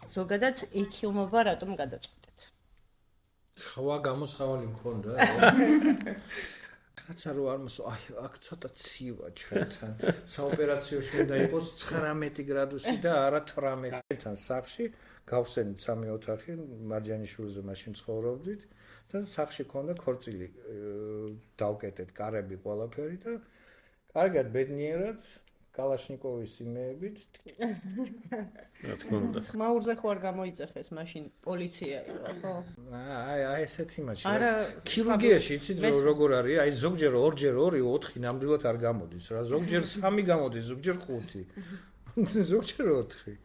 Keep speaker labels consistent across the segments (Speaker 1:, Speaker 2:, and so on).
Speaker 1: ზოგადად ექიმობა რატომ გადაწყვეტეთ?
Speaker 2: სხვა გამოსავალი მქონდა. კაცო რო არ მოსო, აი, აქ ცოტა ცივა ჩვენთან. საოპერაციოში უნდა იყოს 19 გრადუსი და არა 18-თან სახში. გავხსენით 3 ოთახი, მარჯანიშვილზე მაშინ ცხოვრობდით და სახში ქონდა ქორწილი. დავკეტეთ კარები ყველაფერი და კარგად ბედნიერად კალაშნიკოვის იმეებით.
Speaker 3: რა თქმა უნდა.
Speaker 1: მაურზე ხო არ გამოიწეხეს მაშინ პოლიცია იყო, ხო?
Speaker 2: აი ესეთი მაშინ. ქირურგიაში იცით როგორ არის? აი ზოგჯერ 2-ჯერ 2, 4 ნამდვილად არ გამოდის რა. ზოგჯერ 3 გამოდის, ზოგჯერ 5. ზოგჯერ 4.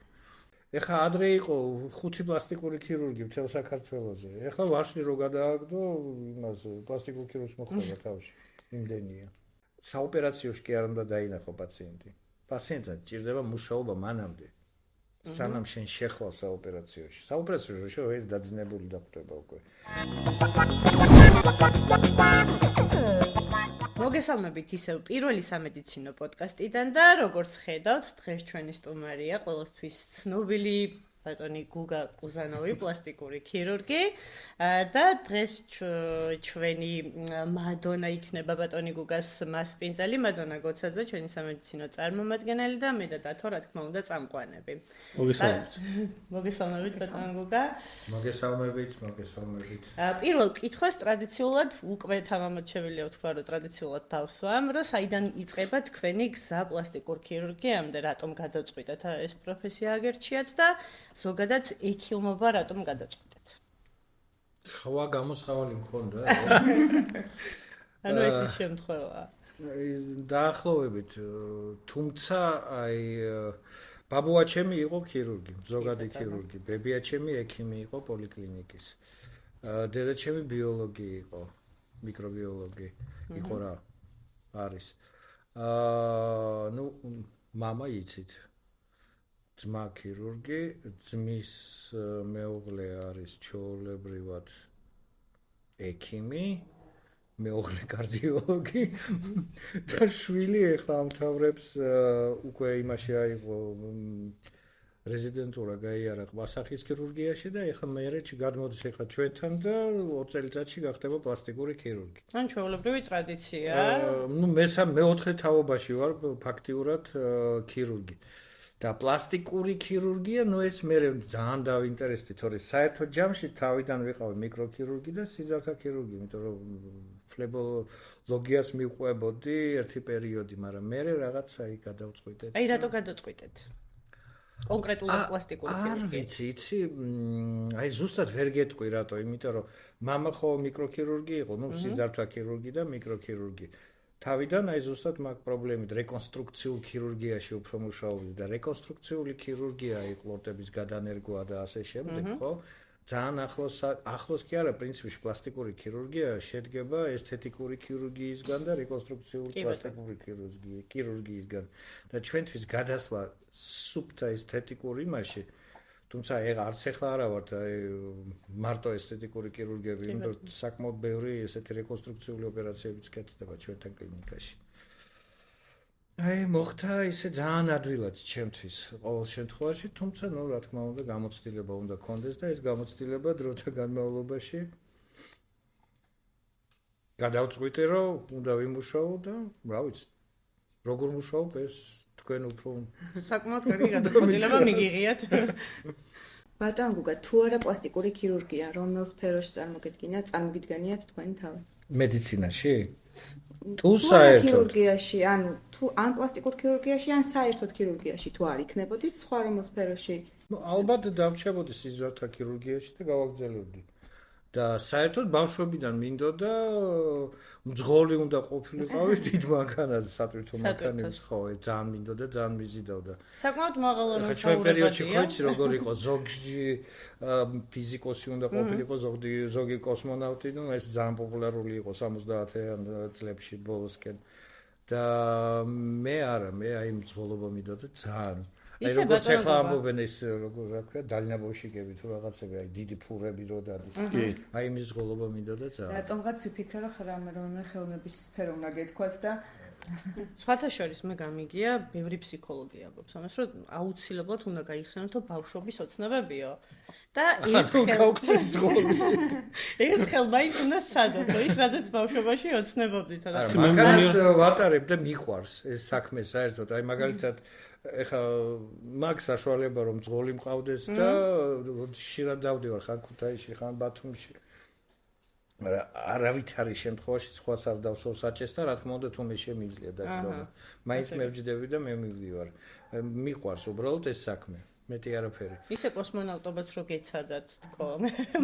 Speaker 2: ეხლა ადრე იყო 5 პლასტიკური ქირურგი მთელ საქართველოზე. ეხლა ვარშნი რო გადააგდო, იმას პლასტიკურ ქირურგს მოხდება თავში. იმდენია. საოპერაციოში კი არ უნდა დაინახო პაციენტი. პაციენტად ჭირდება მუშაობა მანამდე. სანამ შენ შეხვალ საოპერაციოში. საოპერაციოში შენ ეს დაძინებული დახვდება უკვე.
Speaker 1: მოგესალმებით ისევ პირველი სამედიცინო პოდკასტიდან და როგორც ხედავთ, დღეს ჩვენი სტუმარია ყოველთვის ცნობილი ბატონი გუგა კუზანოვი, პლასტიკური ქირურგი და დღეს ჩვენი მადონა იქნება ბატონი გუგას მასპინძელი, მადონა გოცაძე, ჩვენი სამედიცინო წარმომადგენელი და მე და დათო, რა თქმა უნდა, წამყვანები. მოგესალმებით ბატონი გუგა.
Speaker 2: მოგესალმებით.
Speaker 1: პირველ კითხვას ტრადიციულად უკვე თამამად შევიძლია ვთქვა, რომ ტრადიციულად დავსვამ, რომ საიდან იწყება თქვენი გზა პლასტიკურ ქირურგიამდე, რატომ გადაწყვიტეთ ეს პროფესია აგერჩიათ და ზოგადად ექიმობა რატომ გადაწყვეტეთ?
Speaker 2: სხვა გამოსავალი მქონდა.
Speaker 1: ანუ ეს ის შემთხვევაა.
Speaker 2: დაახლოებით, თუმცა აი ბაბუა ჩემი იყო ქირურგი, ზოგადი ქირურგი, ბებია ჩემი ექიმი იყო პოლიკლინიკის. დედა ჩემი ბიოლოგი იყო, მიკრობიოლოგი იყო რა არის. ნუ мама იცით. ძმა ქირურგი, ძმის მეუღლე არის ჩვეულებრივად ექიმი, მეუღლე კარდიოლოგი და შვილი ეხლა ამთავრებს უკვე იმაში აიღო რეზიდენტურა გაიარა ყბასახის ქირურგიაში და ეხლა მეერე გადმოდის ეხლა ჩვენთან და 2 წელიწადში გახდება პლასტიკური ქირურგი.
Speaker 1: ან ჩვეულებრივი ტრადიცია.
Speaker 2: ნუ მე-4 თაობაში ვარ ფაქტიურად ქირურგი. და პლასტიკური ქირურგია, ნუ ეს მე ძალიან დავინტერესდი, თორე საერთო ჯამში თავიდან ვიყავი მიკროქირურგი და სიძართა ქირურგი, იმიტომ რომ ფლებოლოგიას მივყვებოდი ერთი პერიოდი, მაგრამ მე რაღაცა იქ გადავწყვიტე.
Speaker 1: აი რატო გადაწყვიტეთ? კონკრეტულად პლასტიკური ქირურგი.
Speaker 2: არ ვიცი, იცი, აი ზუსტად ვერ გეტყვი რატო, იმიტომ რომ мама ხო მიკროქირურგი იყო, ნუ სიძართა ქირურგი და მიკროქირურგი. თავიდან აი ზუსტად მაგ პრობლემით რეკონსტრუქციულ ქირურგიაში უფრო მუშაობდი და რეკონსტრუქციული ქირურგია იპლორტების გადანერგვა და ასე შემდეგ, ხო? ძალიან ახლოს კი არა, პრინციპში პლასტიკური ქირურგია შედგება ესთეტიკური ქირურგიისგან და რეკონსტრუქციული პლასტიკური ქირურგიისგან. და ჩვენთვის გადასვლა სუფთა ესთეტიკურ იმაში, თუმცა არც ეხლა არა ვართ მარტო ესთეტიკური ქირურგები, იმიტომ საკმაოდ ბევრი ესეთი რეკონსტრუქციული ოპერაციებიც კეთდება ჩვენთან კლინიკაში. აი მოხდა ისე ძალიან ადვილად ჩემთვის ყოველ შემთხვევაში, თუმცა ნუ რა თქმა უნდა გამოცდილება უნდა კონდეს და ეს გამოცდილება დროთა განმავლობაში გადავწყვიტე, რომ უნდა ვიმუშაო და რა ვიცი, როგორ მუშაობ ეს თქვენ უფრო
Speaker 1: საკმაოდ კარგი გადაწყვეტილება მიგიღიათ.
Speaker 4: ბატონ გუგა, თუ არა პლასტიკური ქირურგია, რომელ სფეროში წარმოგიდგენიათ თქვენი თავი?
Speaker 2: მედიცინაში? თუ საერთოდ
Speaker 4: ქირურგიაში, ანუ თუ ან პლასტიკურ ქირურგიაში, ან საერთოდ ქირურგიაში თუ არ იქნებოდით, სხვა რომელ სფეროში?
Speaker 2: ალბათ დავჩებოდი სიძართა ქირურგიაში და გავაგრძელებდი. და საერთოდ ბავშვობიდან მინდოდა მძღოლი უნდა ყოფილიყავი დიდ მანქანაზე, სატვირთო მანქანების, ხო, ძალიან მინდოდა, ძალიან მიზიდავდა.
Speaker 1: საკმაოდ მაღალ
Speaker 2: ახლა ჩვენ პერიოდში ხო იცი როგორ იყო, ზოგი ფიზიკოსი უნდა ყოფილიყო, ზოგი კოსმონავტი, ნუ ეს ძალიან პოპულარული იყო 70-იან წლებში ბოლოსკენ. და მე არა, მე აი მძღოლობა მინდოდა ძალიან. აი როგორც ახლა ამბობენ ეს როგორ რა ქვია დალნაბოშიკები თუ რაღაცები აი დიდი ფურები რო დადის. აი იმის ზღოლობა მინდოდა ძალიან.
Speaker 4: რატომღაც ვიფიქრე რომ ხელოვნების სფერო უნდა გეთქვათ და
Speaker 1: სხვათა შორის მე გამიგია, ბევრი ფსიქოლოგი ამბობს ამას, რომ აუცილებლად უნდა გაიხსენოთ, რომ ბავშვობის ოცნებებიო. და ერთხელ მაინც უნდა სცადოთ, რომ ის რადგან ბავშვობაში ოცნებობდით.
Speaker 2: მაგას ვატარებ და მიყვარს ეს საქმე საერთოდ. აი მაგალითად ეხა მაგ საშუალება რომ ძღოლი მყავდეს და ხშირად დავდივარ ხან ქუთაისში, ხან ბათუმში. მაგრამ არავით არის შემთხვევაში სხვა სარდავსო საჭეს და რა თქმა უნდა თუ მე შემიძლია დაждობა. მაინც მევჯდები და მე მივდივარ. მიყვარს უბრალოდ ეს საქმე. მეტი არაფერი.
Speaker 1: ისე კოსმონავტობაც რო გეცადათ თქო.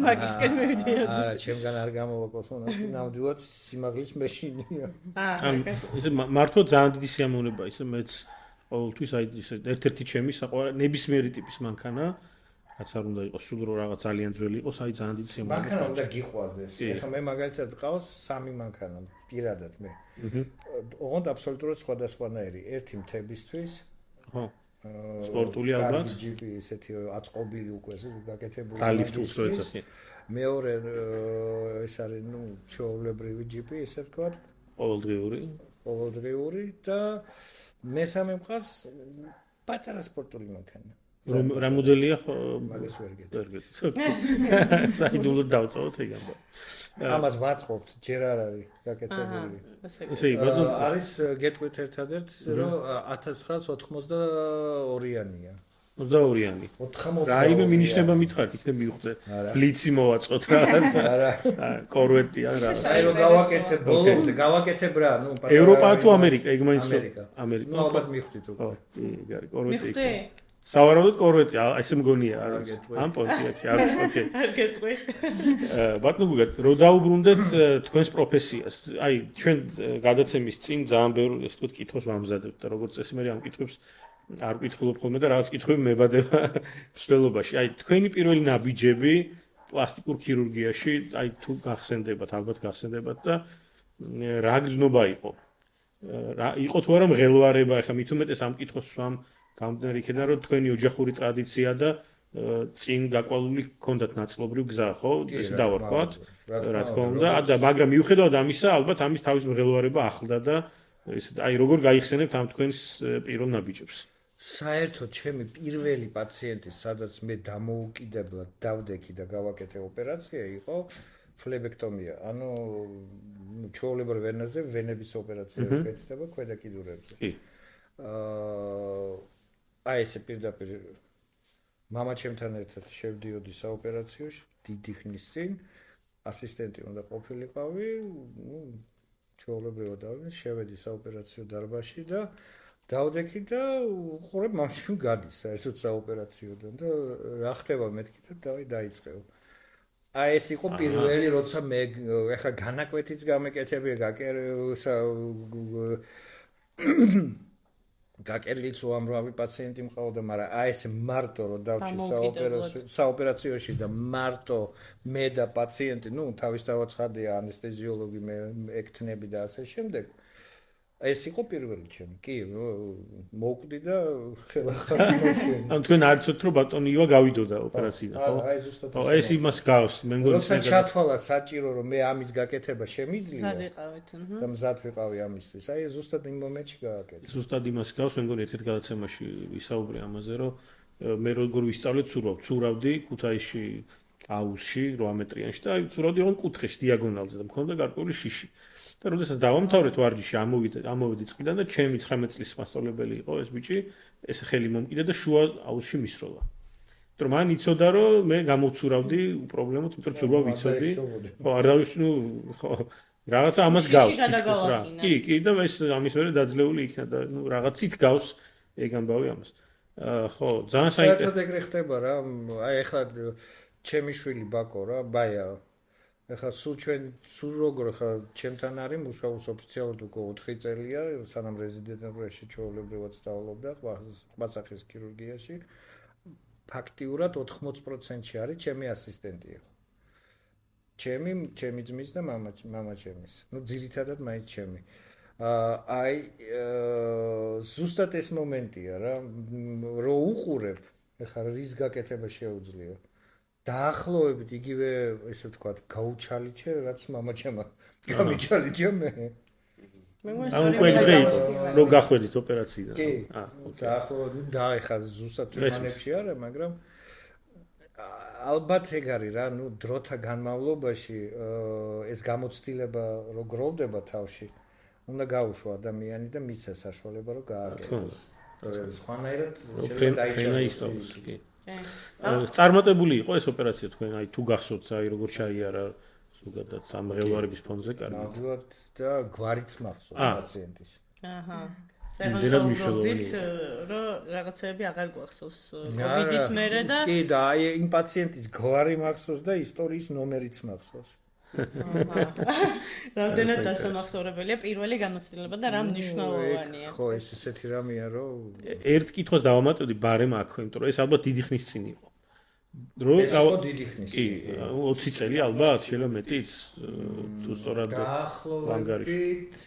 Speaker 1: მაგისკენ მივდიოდი.
Speaker 2: არა, ჩემგან არ გამოვა კოსმონავტი, ნამდვილად სიმაღლის მეშინია.
Speaker 3: ისე მართლა ძალიან დიდი სიამოვნება ისე მეც ყოველთვის აი ისე ერთ-ერთი ჩემი ნებისმიერი ტიპის მანქანა რაც არ უნდა იყოს სულ რო რაღაც ძალიან ძველი იყოს, აი ძალიან დიდი სიამოვნება.
Speaker 2: მანქანა უნდა გიყვარდეს. ეხლა მე მაგალითად ყავს 3 მანქანა, პირადად მე. ოღონდ აბსოლუტურად სხვადასხვანაირი. ერთი მთებისთვის.
Speaker 3: ხო. სპორტული ალბათ.
Speaker 2: ჯიპი ესეთი აწყობილი უკვე გაკეთებული.
Speaker 3: დალიფტულს რო ეცახი.
Speaker 2: მეორე ეს არის, ნუ, ჩვეულებრივი ჯიპი, ესე ვთქვათ. ყოველდღიური და მესამე მყავს პატარა სპორტული მანქანა.
Speaker 3: რა მოდელია
Speaker 2: მაგას ვერ გეტყვი.
Speaker 3: საიდუმლოდ დავწოვოთ ეგ ამბავი.
Speaker 2: ამას ვაწყობთ, ჯერ არ არის გაკეთებული.
Speaker 3: ესე იგი,
Speaker 2: არის გეტყვით ერთადერთ, რომ 1982-იანია.
Speaker 3: 22-იანი.
Speaker 2: 82.
Speaker 3: რაიმე მინიშნება მითხარით, იქნებ მივხვდე. ბლიცი მოვაწყოთ რაღაც.
Speaker 2: არა.
Speaker 3: კორვეტია რა.
Speaker 2: აი რომ გავაკეთებ ბოლომდე, გავაკეთებ რა, ნუ
Speaker 3: ევროპა თუ ამერიკა, ეგ მაინც
Speaker 2: ამერიკა. ნუ ალბათ მივხვდით უკვე.
Speaker 3: ხო, კი, კორვეტი.
Speaker 1: მივხვდი?
Speaker 3: სავარაუდოდ კორვეტი, ესე მგონია არა. ამ პონტიაკში, არა, ოკეი.
Speaker 1: არ გეტყვი.
Speaker 3: ბატონო გუგათ, რო დაუბრუნდეთ თქვენს პროფესიას. აი, ჩვენ გადაცემის წინ ძალიან ბევრ ეს თქო კითხვას ვამზადებთ და როგორც წესი მე ამ კითხვებს არ ვკითხულობ ხოლმე და რაღაც კითხვები მებადება მსვლელობაში. აი, თქვენი პირველი ნაბიჯები პლასტიკურ ქირურგიაში, აი თუ გახსენდებათ, ალბათ გახსენდებათ და რა გზნობა იყო? იყო თუ არა მღელვარება, ეხლა მით უმეტეს ამ კითხვას ვამ გამდინარე იქიდან რომ თქვენი ოჯახური ტრადიცია და წინ გაყვალული გქონდათ ნაწილობრივ გზა, ხო? ეს დავარქვათ. რა თქმა უნდა, და მაგრამ მიუხედავად ამისა, ალბათ ამის თავის მღელვარება ახლდა და ესე აი როგორ გაიხსენებთ ამ თქვენს პირველ ნაბიჯებს?
Speaker 2: საერთოდ ჩემი პირველი პაციენტი, სადაც მე დამოუკიდებლად დავდექი და გავაკეთე ოპერაცია, იყო ფლებექტომია. ანუ ჩვეულებრივ ვენაზე ვენების ოპერაცია გეკეთება ქვედა კიდურებზე.
Speaker 3: კი.
Speaker 2: აი ესე პირდაპირ მამაჩემთან ერთად შევდიოდი საოპერაციოში, დიდი ხნის წინ ასისტენტი უნდა ყოფილიყავი, ნუ ჩვეულებრივად შევედი საოპერაციო დარბაზში და დავდექი და უყურებ მაშინ გადის საერთოდ საოპერაციოდან და რა ხდება მეთქი და დავი დაიწყევ. აი ეს იყო პირველი როცა მე ეხა განაკვეთიც გამეკეთებია გაკერილიც უამრავი პაციენტი მყავდა, მაგრამ აი ეს მარტო რომ დავჭი საოპერაციოში და მარტო მე და პაციენტი, ნუ თავისთავად ცხადია ანესთეზიოლოგი მე ექთნები და ასე შემდეგ. ეს იყო პირველი ჩემი. კი, მოვკვდი და ხელახლა მოსვენი.
Speaker 3: ან თქვენ არ იცით რომ ბატონი ივა გავიდოდა ოპერაციიდან, ხო?
Speaker 2: აი ზუსტად.
Speaker 3: ხო, ეს იმას გავს, მე მგონი.
Speaker 2: როცა ჩათვალა საჭირო რომ მე ამის გაკეთება შემიძლია.
Speaker 1: მზად იყავით,
Speaker 2: და მზად ვიყავი ამისთვის. აი ზუსტად იმ მომენტში გააკეთე.
Speaker 3: ზუსტად იმას გავს, მე მგონი ერთ-ერთ გადაცემაში ვისაუბრე ამაზე, რომ მე როგორ ვისწავლეთ ცურავდი ქუთაისში აუზში 8 მეტრიანში და აი ცურავდი ოღონდ კუთხეში დიაგონალზე და მქონდა გარკვეული შიში. და როდესაც დავამთავრეთ ვარჯიში, ამოვედი წყიდან და ჩემი 19 წლის მასწავლებელი იყო ეს ბიჭი, ეს ხელი მომკიდა და შუა აუზში მისროლა. იმიტომ რომ მან იცოდა რომ მე გამოვცურავდი უპრობლემოდ, იმიტომ რომ ცურვა ვიცოდი. ხო, არ დავიხსნი, ნუ ხო, რაღაცა ამას გავს თითქოს რა. კი, და ეს ამის მერე დაძლეული იქნა და ნუ რაღაცით გავს ეგ ამბავი ამას. ხო, ძალიან საინტერესო.
Speaker 2: საერთოდ ეგრე ხდება რა. აი ეხლა ჩემი შვილი ბაკო რა, ბაია. ეხლა სულ როგორ ხა ჩემთან არის მუშაობს ოფიციალურად უკვე 4 წელია, სანამ რეზიდენტურაში ჩვეულებრივად სწავლობდა ყვასახის ქირურგიაში. ფაქტიურად 80%-ში არის ჩემი ასისტენტი. ჩემი ძმის და მამაჩემის. ნუ ძირითადად მაინც ჩემი. აი ზუსტად ეს მომენტია რა, რომ უყურებ, ეხლა რის გაკეთება შეუძლია. დაახლოებით იგივე ესე ვთქვათ, გაუჩალიჩე, რაც მამაჩემა გამიჩალიჩე მე.
Speaker 3: ამ უკვე დღე იყო რომ გახვედით ოპერაციიდან.
Speaker 2: კი. და ახლა ზუსტად თემანებში არა, მაგრამ ალბათ ეგ არის რა, დროთა განმავლობაში ეს გამოცდილება რო გროვდება თავში, უნდა გაუშვა ადამიანი და მისცა საშუალება რომ გააკეთოს. სხვანაირად შეიძლება დაიჭიროს.
Speaker 3: წარმატებული იყო ეს ოპერაცია თქვენ, აი თუ გახსოვთ, აი როგორ ჩაიარა ზოგადად ამ მღელვარების ფონზე კარგი.
Speaker 2: ნამდვილად და გვარიც მახსოვს პაციენტის.
Speaker 1: აჰა. წერილობდით, რომ რაღაცები აღარ გვახსოვს COVID-ის მერე და
Speaker 2: კი და აი იმ პაციენტის გვარი მახსოვს და ისტორიის ნომერიც მახსოვს.
Speaker 1: რამდენად დასამახსოვრებელია პირველი გამოცდილება და რა მნიშვნელოვანია.
Speaker 2: ხო, ეს ესეთი რამეა, რომ
Speaker 3: ერთ კითხვას დავამატებდი ბარემ აქ, იმიტომ რომ ეს ალბათ დიდი ხნის წინ იყო. რომ
Speaker 2: დიდი ხნის.
Speaker 3: კი, 20 წელი ალბათ, შეიძლება მეტიც, თუ სწორად
Speaker 2: დაახლოებით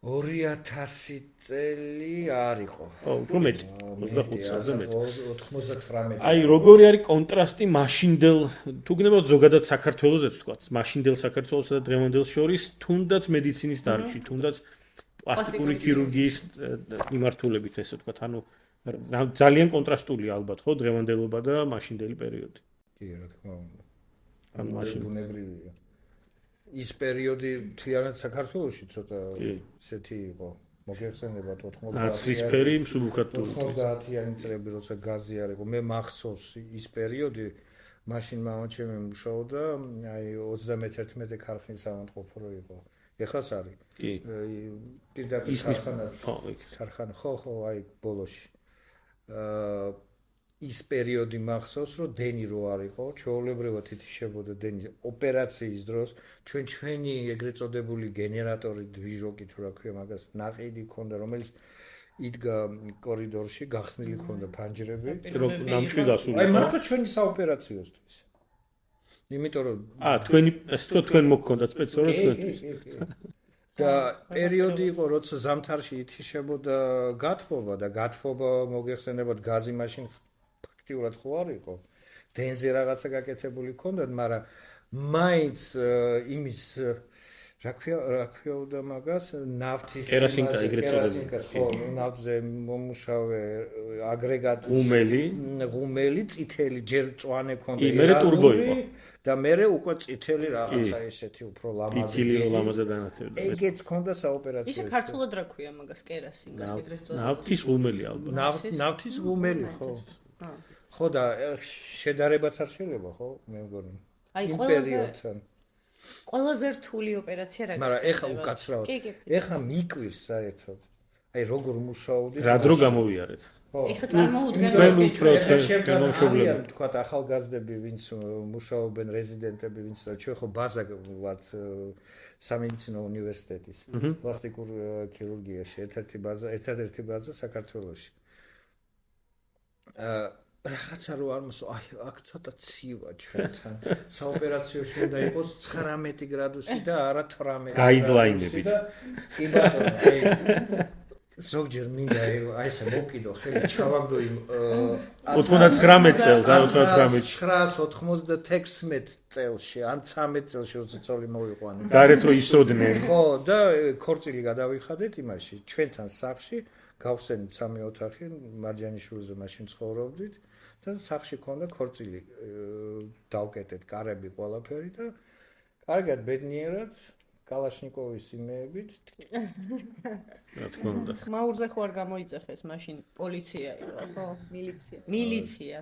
Speaker 2: 2000 წელი არ იყო.
Speaker 3: უფრო მეტი, 25 წელზე მეტი.
Speaker 2: 99.
Speaker 3: აი, როგორი არის კონტრასტი მაშინდელ, თუ გნებავთ ზოგადად საქართველოსაც თქვა, მაშინდელ საქართველოსა და დღევანდელს შორის, თუნდაც მედიცინის დარგში, თუნდაც პლასტიკური ქირურგიის მიმართულებით, ესე ვთქვათ, ანუ ძალიან კონტრასტულია ალბათ, ხო, დღევანდელობა და მაშინდელი პერიოდი.
Speaker 2: კი, რა თქმა უნდა.
Speaker 3: ანუ მაშინ
Speaker 2: ბუნებრივია. ის პერიოდი მთლიანად საქართველოში ცოტა ისეთი იყო. მოგეხსენებათ
Speaker 3: 90-იანი მსუბუქად
Speaker 2: 90-იანი წლები, როცა გაზი არ იყო. მე მახსოვს ის პერიოდი, მაშინ მამაჩემი მუშაობდა, აი 31 ქარხნის სამონტყოფო რო იყო. ეხლაც არის.
Speaker 3: კი.
Speaker 2: პირდაპირ ქარხანა. ხო, აი ბოლოში. ის პერიოდი მახსოვს, რომ დენი რო არ იყო, ჩვეულებრივად ითიშებოდა დენი ოპერაციის დროს, ჩვენი ეგრეთ წოდებული გენერატორი დვიჟოკი თუ რა ქვია, მაგას ნაყიდი ქონდა, რომელიც იდგა კორიდორში, გახსნილი ქონდა ფანჯრები,
Speaker 3: ნამშვი გასული.
Speaker 2: აი მარტო ჩვენი საოპერაციოსთვის. იმიტომ რომ
Speaker 3: თქვენი, ასე თქვა, თქვენ მოგქონდათ სპეციალურად თქვენთვის.
Speaker 2: და პერიოდი იყო, როცა ზამთარში ითიშებოდა გათბობა და გათბობა მოგეხსენებათ გაზი მაშინ ფაქტიურად ხო არ იყო. დენზე რაღაცა გაკეთებული ქონდათ, მაგრამ მაინც იმის რა ქვია მაგას ნავთის
Speaker 3: კერასინკა ეგრეთ წოდებული.
Speaker 2: ხო, ნავთზე მომუშავე აგრეგატი ღუმელი წითელი ჯერ მწვანე ქონდა
Speaker 3: მერე ტურბო იყო.
Speaker 2: და მერე უკვე წითელი რაღაცა ესეთი უფრო
Speaker 3: ლამაზი დანაწევრდა.
Speaker 2: ეგეც ქონდა საოპერაციო.
Speaker 1: ისე ქართულად რა ქვია მაგას კერასინკას ეგრეთ წოდებული.
Speaker 3: ნავთის ღუმელი ალბათ.
Speaker 2: ნავთის ღუმელი ხო. ხო და შედარებაც არ შეიძლება ხო მე მგონი.
Speaker 1: აი ყველაზე რთული ოპერაცია რა გახსოვს?
Speaker 2: მაგრამ ეხა უკაცრავად. ეხა მიკვირს საერთოდ. აი როგორ მუშაობდი?
Speaker 3: რა დრო გამოვიარეთ?
Speaker 1: ეხა წარმოუდგენელი
Speaker 2: ჩვენ თქვათ ახალგაზრდები, ვინც მუშაობენ, რეზიდენტები, ვინც ჩვენ ხო ბაზა ვართ სამედიცინო უნივერსიტეტის პლასტიკურ ქირურგიაში, ერთადერთი ბაზა საქართველოში. რაღაცა რო არ მოსო, აი აქ ცოტა ცივა ჩვენთან. საოპერაციოში უნდა იყოს 19 გრადუსი და არა 18.
Speaker 3: გაიდლაინებით.
Speaker 2: კი ბატონო, ზოგჯერ მინდა აი ესე მოკიდო ხელი ჩავაგდო იმ
Speaker 3: 99 წელს, 99-ში.
Speaker 2: 996 წელში, ან 13 წელში როცა წოლი მოვიყვანე.
Speaker 3: გარეთ რო ისროდნენ.
Speaker 2: ხო, და ქორწილი გადავიხადეთ იმაში, ჩვენთან სახლში, გავხსენით 3 ოთახი, მარჯანიშვილზე მაშინ ცხოვრობდით და სახლში ქონდა ქორწილი. დავკეტეთ კარები ყველაფერი და კარგად ბედნიერად კალაშნიკოვის იმეებით.
Speaker 3: რა თქმა უნდა.
Speaker 1: მაურზე ხო არ გამოიწეხეს მაშინ პოლიცია იყო, ხო? მილიცია.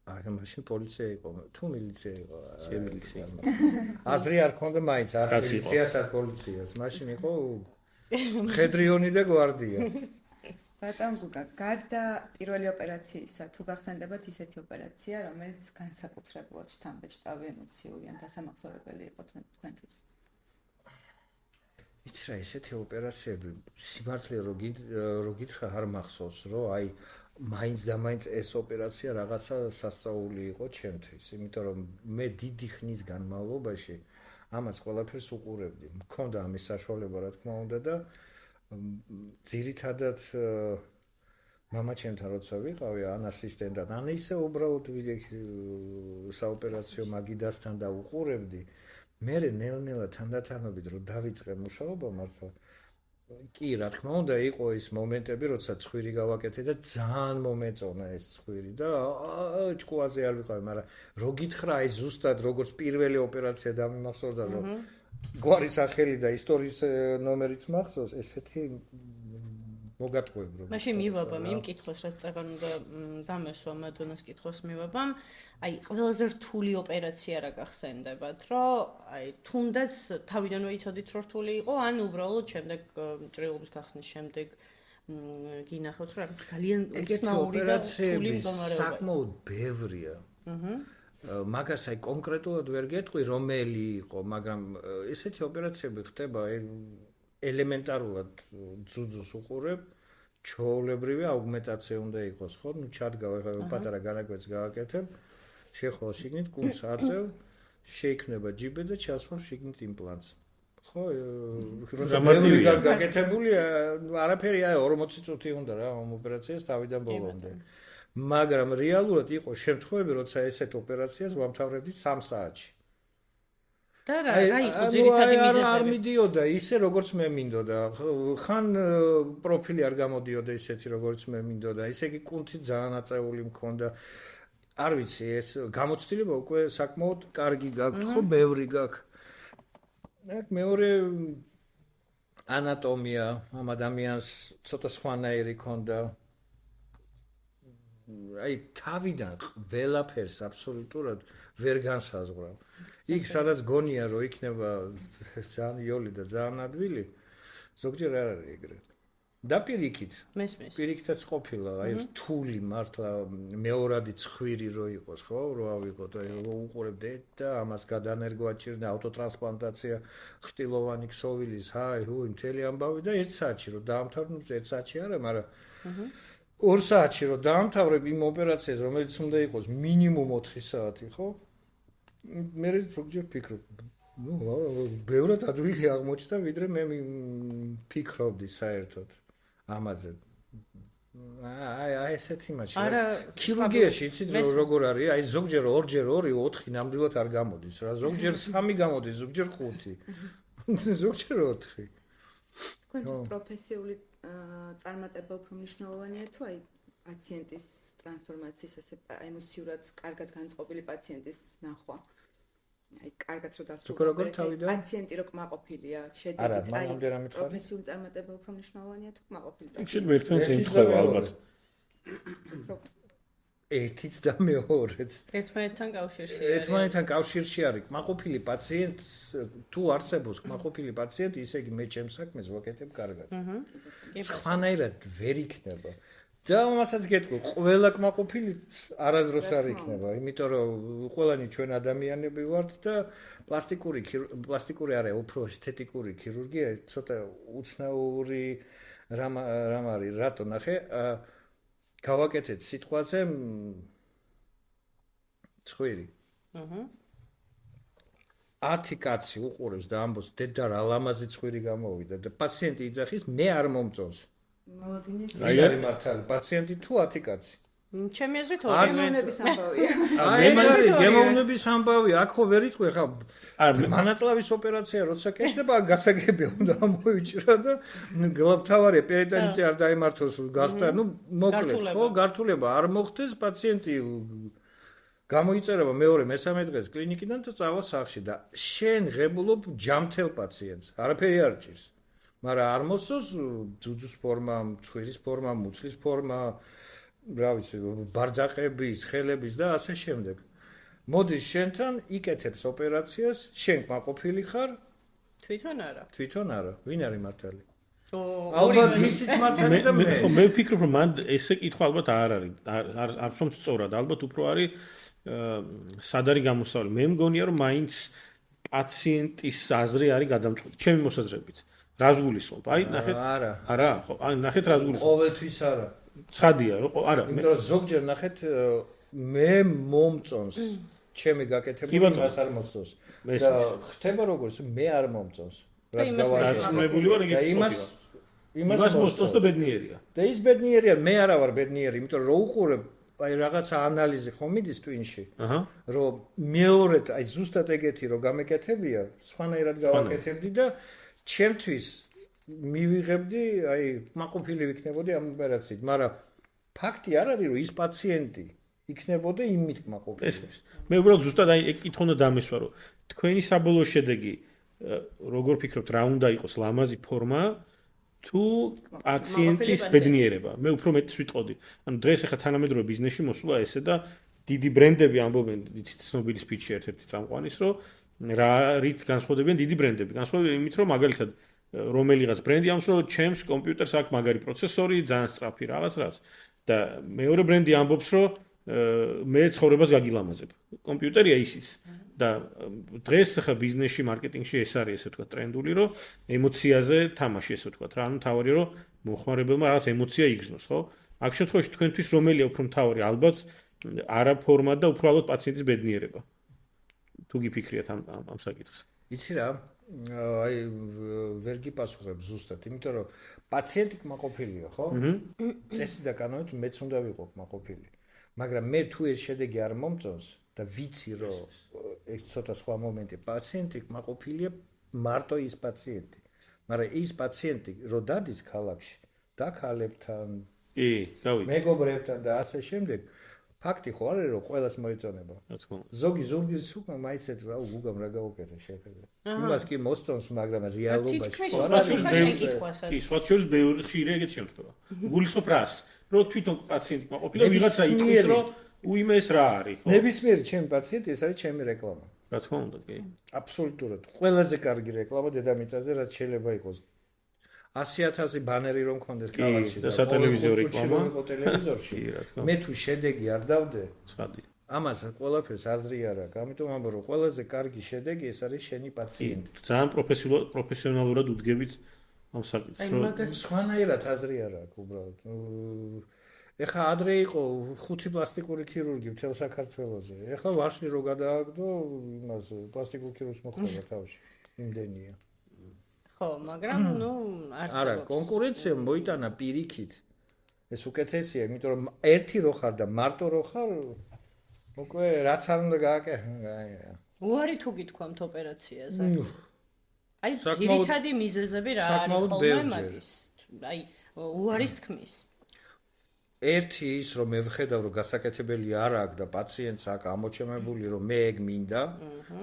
Speaker 2: აი მაშინ პოლიცია იყო, თუ მილიცია იყო.
Speaker 3: მილიცია.
Speaker 2: აზრი არ ქონდა მაინც არ მილიციას არ პოლიციას. მაშინ იყო მხედრიონი და გვარდია.
Speaker 4: ბატონ გუგა, გარდა პირველი ოპერაციისა, თუ გახსენდებათ ისეთი ოპერაცია, რომელიც განსაკუთრებულად შთამბეჭდავი ემოციური ან დასამახსოვრებელი იყო თქვენთვის?
Speaker 2: იცი რა, ესეთი ოპერაციები სიმართლე რო გითხრა არ მახსოვს, რომ აი მაინც და მაინც ეს ოპერაცია რაღაცა სასწაული იყო ჩემთვის, იმიტომ რომ მე დიდი ხნის განმავლობაში ამას ყველაფერს უყურებდი. მქონდა ამის საშუალება, რა თქმა უნდა და ძირითადად მამაჩემთან როცა ვიყავი ან ასისტენტად, ან ისე უბრალოდ ვიდექი საოპერაციო მაგიდასთან და უყურებდი მე ნელ-ნელა თანდათანობით რო დავიწყე მუშაობა მართლა კი რა თქმა უნდა იყო ის მომენტები როცა ცხვირი გავაკეთე და ძალიან მომეწონა ეს ცხვირი და ჭკუაზე არ ვიყავი მაგრამ რო გითხრა აი ზუსტად როგორც პირველი ოპერაცია დამიმახსოვრდა რომ გვარი სახელი და ისტორიის ნომერიც მახსოვს ესეთი მოგატყუებრო
Speaker 1: მაშინ მივაბამ იმ კითხვას რაც წაგან უნდა დამესვა მადონას კითხვას მივაბამ აი ყველაზე რთული ოპერაცია რა გახსენდებათ რომ აი თუნდაც თავიდანვე იცოდით რომ რთული იყო ან უბრალოდ შემდეგ ჭრილობის გახსნის შემდეგ გინახავთ რომ ძალიან უცნაური და რთული მდგომარეობა
Speaker 2: საკმაოდ ბევრია მაგას აი კონკრეტულად ვერ გეტყვი რომელი იყო მაგრამ ესეთი ოპერაციები ხდება ელემენტარულად ძუძუს უყურებ ჩაოლებრივი აუგმენტაცია უნდა იყოს ხო ნუ ჩადგავ ეხლა პატარა განაკვეთს გავაკეთებ შეხვალ შიგნით კუნს აწევ შეიქმნება ჯიბე და ჩასვარ შიგნით იმპლანტს ხო როცა ბევრი გაკეთებულია არაფერი აი 40 წუთი უნდა რა ამ ოპერაციას თავიდან ბოლომდე მაგრამ რეალურად იყო შემთხვევები როცა ესეთ ოპერაციას ვამთავრებდი 3 საათში
Speaker 1: და რა იყო ძირითადი მიზეზები
Speaker 2: არ მიდიოდა ისე როგორც მე მინდოდა ხან პროფილი არ გამოდიოდა ისეთი როგორც მე მინდოდა ისე კი კუნთი ძალიან აწეული მქონდა არ ვიცი ეს გამოცდილება უკვე საკმაოდ კარგი გაქვს ხო ბევრი გაქვს აქ მეორე ანატომია ამ ადამიანს ცოტა სხვანაირი ქონდა აი თავიდან ყველაფერს აბსოლუტურად ვერ განსაზღვრავ იქ სადაც გონია რომ იქნება ძალიან იოლი და ძალიან ადვილი ზოგჯერ არ არის ეგრე და პირიქითაც ყოფილა აი რთული მართლა მეორადი ცხვირი რო იყოს ხო რო ავიღოთ აი რო უყურებდე და ამას გადანერგვაჭირდა ავტოტრანსპლანტაცია ხრტილოვანი ქსოვილის აი ჰუი მთელი ამბავი და 1 საათში რო დაამთავრე 1 საათში არა მაგრამ 2 საათში რო დაამთავრებ იმ ოპერაციას რომელიც უნდა იყოს მინიმუმ 4 საათი ხო მე ზოგჯერ ფიქრობ ნუ ბევრად ადვილი აღმოჩნდა ვიდრე მე ფიქრობდი საერთოდ ამაზე აი ესეთი მაშინ ქირურგიაში იცით როგორ არის აი ზოგჯერ 2-ჯერ 2 4 ნამდვილად არ გამოდის რა ზოგჯერ 3 გამოდის ზოგჯერ 5 ზოგჯერ 4
Speaker 4: თქვენთვის პროფესიული წარმატება უფრო მნიშვნელოვანია თუ აი პაციენტის ტრანსფორმაციის ასე ემოციურად კარგად განწყობილი პაციენტის ნახვა აი კარგად რო დასრულდა პაციენტი რო კმაყოფილია შედეგით აი პროფესიული წარმატება უფრო მნიშვნელოვანია თუ კმაყოფილი
Speaker 3: იქ შეიძლება ერთმანეთს ემთხვევა ალბათ
Speaker 2: ერთიც და მეორეც ერთმანეთთან კავშირში არის კმაყოფილი პაციენტს თუ არსებობს კმაყოფილი პაციენტი ისე იგი მე ჩემს საქმეს ვაკეთებ კარგად სხვანაირად ვერ იქნება და მასაც გეტყვი ყველა კმაყოფილი არასდროს არ იქნება იმიტომ რომ ყველანი ჩვენ ადამიანები ვართ და პლასტიკური არა უფრო ესთეტიკური ქირურგია ცოტა უცნაური რამ არის რატო ნახე გავაკეთეთ სიტყვაზე ცხვირი 10 კაცი უყურებს და ამბობს დედა რა ლამაზი ცხვირი გამოვიდა და პაციენტი იძახის მე არ მომწონს აი არის მართალი პაციენტი თუ 10 კაცი
Speaker 1: ჩემი აზრით
Speaker 4: გემოვნების ამბავია
Speaker 2: აი გემოვნების ამბავი აქო ვერ იტყვი ხა მანაწლავის ოპერაცია როცა კეთდება გასაგებია უნდა მოიჭრა და გლავთავარი პერიტონიტი არ დაიმართოს გასტა ნუ მოკლედ ხო გართულება არ მოხდეს პაციენტი გამოიწერება მეორე მესამე დღეს კლინიკიდან და წავა სახლში და შენ ღებულობ ჯამთელ პაციენტს არაფერი არ ჭირს მაგრამ არ მოსწონს ძუძუს ფორმა, ცხვირის ფორმა, მუცლის ფორმა, რა ვიცი, ბარძაყების, ხელების და ასე შემდეგ. მოდის შენთან, იკეთებს ოპერაციას, შენ კმაყოფილი ხარ?
Speaker 1: თვითონ არა.
Speaker 2: თვითონ არა. ვინ არის მართალი? ალბათ ისიც მართალი და მე.
Speaker 3: მე ვფიქრობ, რომ მან ესე კითხვა ალბათ არ არის. არ ვსვამ სწორად, ალბათ უფრო არის სად არის გამოსავალი. მე მგონია, რომ მაინც პაციენტის აზრი არის გადამწყვეტი. ჩემი მოსაზრებით. რას გულისხმობ? აი, ნახეთ. არა, ხო, აი, ნახეთ რას გულისხმობ.
Speaker 2: ყოველთვის არა.
Speaker 3: ცხადია, რომ არა.
Speaker 2: იმიტომ რომ ზოგჯერ ნახეთ მე მომწონს ჩემი გაკეთებული მას არ მოსწონს. და ხდება როგორც მე არ მომწონს.
Speaker 3: რაც გავაზრებული ვარ, იგივე
Speaker 2: იმას
Speaker 3: მოსწონს და ბედნიერია.
Speaker 2: და ის ბედნიერია, მე არა ვარ ბედნიერი, იმიტომ რომ უყურებ აი რაღაცა ანალიზი ხომ მიდის twin-ში,
Speaker 3: აჰა.
Speaker 2: რომ მეორედ აი ზუსტად ეგეთი რომ გამეკეთებია, სხვანაირად გავაკეთებდი და ჩემთვის მივიღებდი, აი მაყოფილი ვიქნებოდი ამ ოპერაციით, მაგრამ ფაქტი არ არის რომ ის პაციენტი იქნებოდა იმით მაყოფილი.
Speaker 3: ესმის. მე უბრალოდ ზუსტად აი ეგ კითხვა უნდა დამესვა, რომ თქვენი საბოლოო შედეგი როგორ ფიქრობთ, რა უნდა იყოს ლამაზი ფორმა თუ პაციენტის ბედნიერება? მე უფრო მეტს ვიტყოდი. ანუ დღეს ახლა თანამედროვე ბიზნესში მოსულა ესე და დიდი ბრენდები ამბობენ, იცით ცნობილი სპიჩი ერთ-ერთი წამყვანის, რომ რა რით განსხვავდებიან დიდი ბრენდები. განსხვავდებიან იმით, რომ მაგალითად რომელიღაც ბრენდი ამბობს, რომ ჩემს კომპიუტერს აქვს მაგარი პროცესორი, ძალიან სწრაფი რაღაც და მეორე ბრენდი ამბობს, რომ მე ცხოვრებას გაგილამაზებ. კომპიუტერია ისიც და დღეს ახლა ბიზნესში, მარკეტინგში ეს არის ესე ვთქვათ ტრენდული, რომ ემოციაზე თამაში ესე ვთქვათ რა. ანუ თავარი რომ მოხმარებელმა რაღაც ემოცია იგრძნოს, ხო? აქ შემთხვევაში თქვენთვის რომელია უფრო მთავარი? ალბათ არა ფორმა და უფრო ალბათ პაციენტის ბედნიერება. თუ გიფიქრიათ ამ საკითხს.
Speaker 2: იცი რა, აი ვერ გიპასუხებ ზუსტად, იმიტომ რომ პაციენტი კმაყოფილია, ხო? წესი და კანონით მეც უნდა ვიყო კმაყოფილი. მაგრამ მე თუ ეს შედეგი არ მომწონს და ვიცი რომ ეს ცოტა სხვა მომენტი პაციენტი კმაყოფილია მარტო ის პაციენტი. მაგრამ ის პაციენტი რო დადის ქალაქში და ქალებთან,
Speaker 3: გავიგე.
Speaker 2: მეგობრებთან და ასე შემდეგ, ფაქტი ხო არის რომ ყველას მოეწონება.
Speaker 3: რა თქმა უნდა.
Speaker 2: ზოგი ზურგის უკან მაიცეთ რა უგამ რა გავუკეთე შეხედე. იმას კი მოსწონს, მაგრამ რეალობაში
Speaker 1: ხო არა შეკითხვასაც.
Speaker 3: კი, სხვა შორის ბევრი ხშირი ეგეთ შემთხვევა. გულისხმობ რას? რომ თვითონ პაციენტი მაყოფილია, ვიღაცა იტყვის რომ უიმეს რა არის, ხო?
Speaker 2: ნებისმიერი ჩემი პაციენტი ეს არის ჩემი რეკლამა.
Speaker 3: რა თქმა უნდა, კი.
Speaker 2: აბსოლუტურად. ყველაზე კარგი რეკლამა დედამიწაზე რაც შეიძლება იყოს. 100,000 ბანერი რომ მქონდეს ქალაქში
Speaker 3: და სატელევიზიო რეკლამა.
Speaker 2: ტელევიზორში. მე თუ შედეგი არ დავდე,
Speaker 3: ცხადი.
Speaker 2: ამას ყველაფერს აზრი არ აქვს. ამიტომ ამბობ რომ ყველაზე კარგი შედეგი ეს არის შენი პაციენტი.
Speaker 3: ძალიან პროფესიონალურად უდგებით ამ საკითხს, რომ
Speaker 2: სხვანაირად აზრი არ აქვს უბრალოდ. ეხლა ადრე იყო 5 პლასტიკური ქირურგი მთელ საქართველოზე. ეხლა ვარშნი რო გადააგდო, იმას პლასტიკურ ქირურგს მოხდება თავში. იმდენია.
Speaker 1: ხო, მაგრამ ნუ არსებობს.
Speaker 2: არა, კონკურენცია მოიტანა პირიქით. ეს უკეთესია, იმიტომ რომ ერთი რო ხარ და მარტო რო ხარ, უკვე რაც არ უნდა გააკეთო.
Speaker 1: უარი თუ გითქვამთ ოპერაციაზე. აი, ძირითადი მიზეზები რა არის ხოლმე მაგის? აი, უარის თქმის.
Speaker 2: ერთი ის რომ მე ვხედავ რომ გასაკეთებელი არ აქვს და პაციენტს აქვს ამოჩემებული რომ მე ეგ მინდა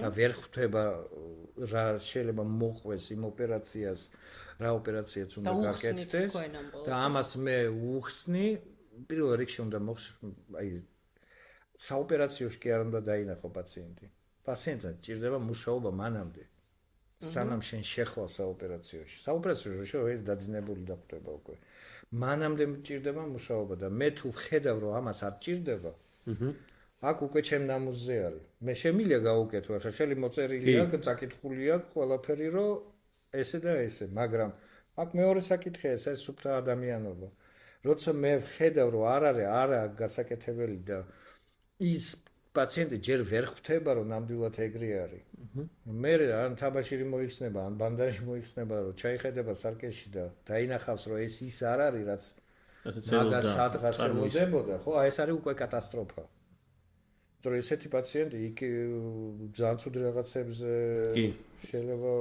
Speaker 2: და ვერ ხვდება რა შეიძლება მოყვეს იმ ოპერაციას, რა ოპერაციაც უნდა გაკეთდეს და ამას მე უხსნი, პირველ რიგში უნდა აი საოპერაციოში კი არ უნდა დაინახო პაციენტი. პაციენტს ჭირდება მუშაობა მანამდე. სანამ შენ შეხვალ საოპერაციოში. საოპერაციოში შევ ეს დაძინებული დახვდება უკვე. მანამდე მჭირდება მუშაობა და მე თუ ვხედავ რომ ამას არ ჭირდება, აქ უკვე ჩემ ნამუსზე არის. მე შემიძლია გავუკეთო, ახლა ხელი მოწერილი აქვს, წაკითხული აქვს ყველაფერი, რომ ესე და ესე, მაგრამ აქ მეორე საკითხია, ეს სუფთა ადამიანობა. როცა მე ვხედავ რომ არ არის გასაკეთებელი და ის პაციენტი ჯერ ვერ ხვდება რომ ნამდვილად ეგრე არის. მე ან თაბაშირი მოიხსნება, ან ბანდაჟი მოიხსნება, რომ ჩაიხედება სარკეში და დაინახავს რომ ეს ის არ არის, რაც მაგას სადღაც ელოდებოდა, ხო? ეს არის უკვე კატასტროფა. იმიტომ ესეთი პაციენტი იქ ძალიან ცუდ რაღაცებზე შეიძლება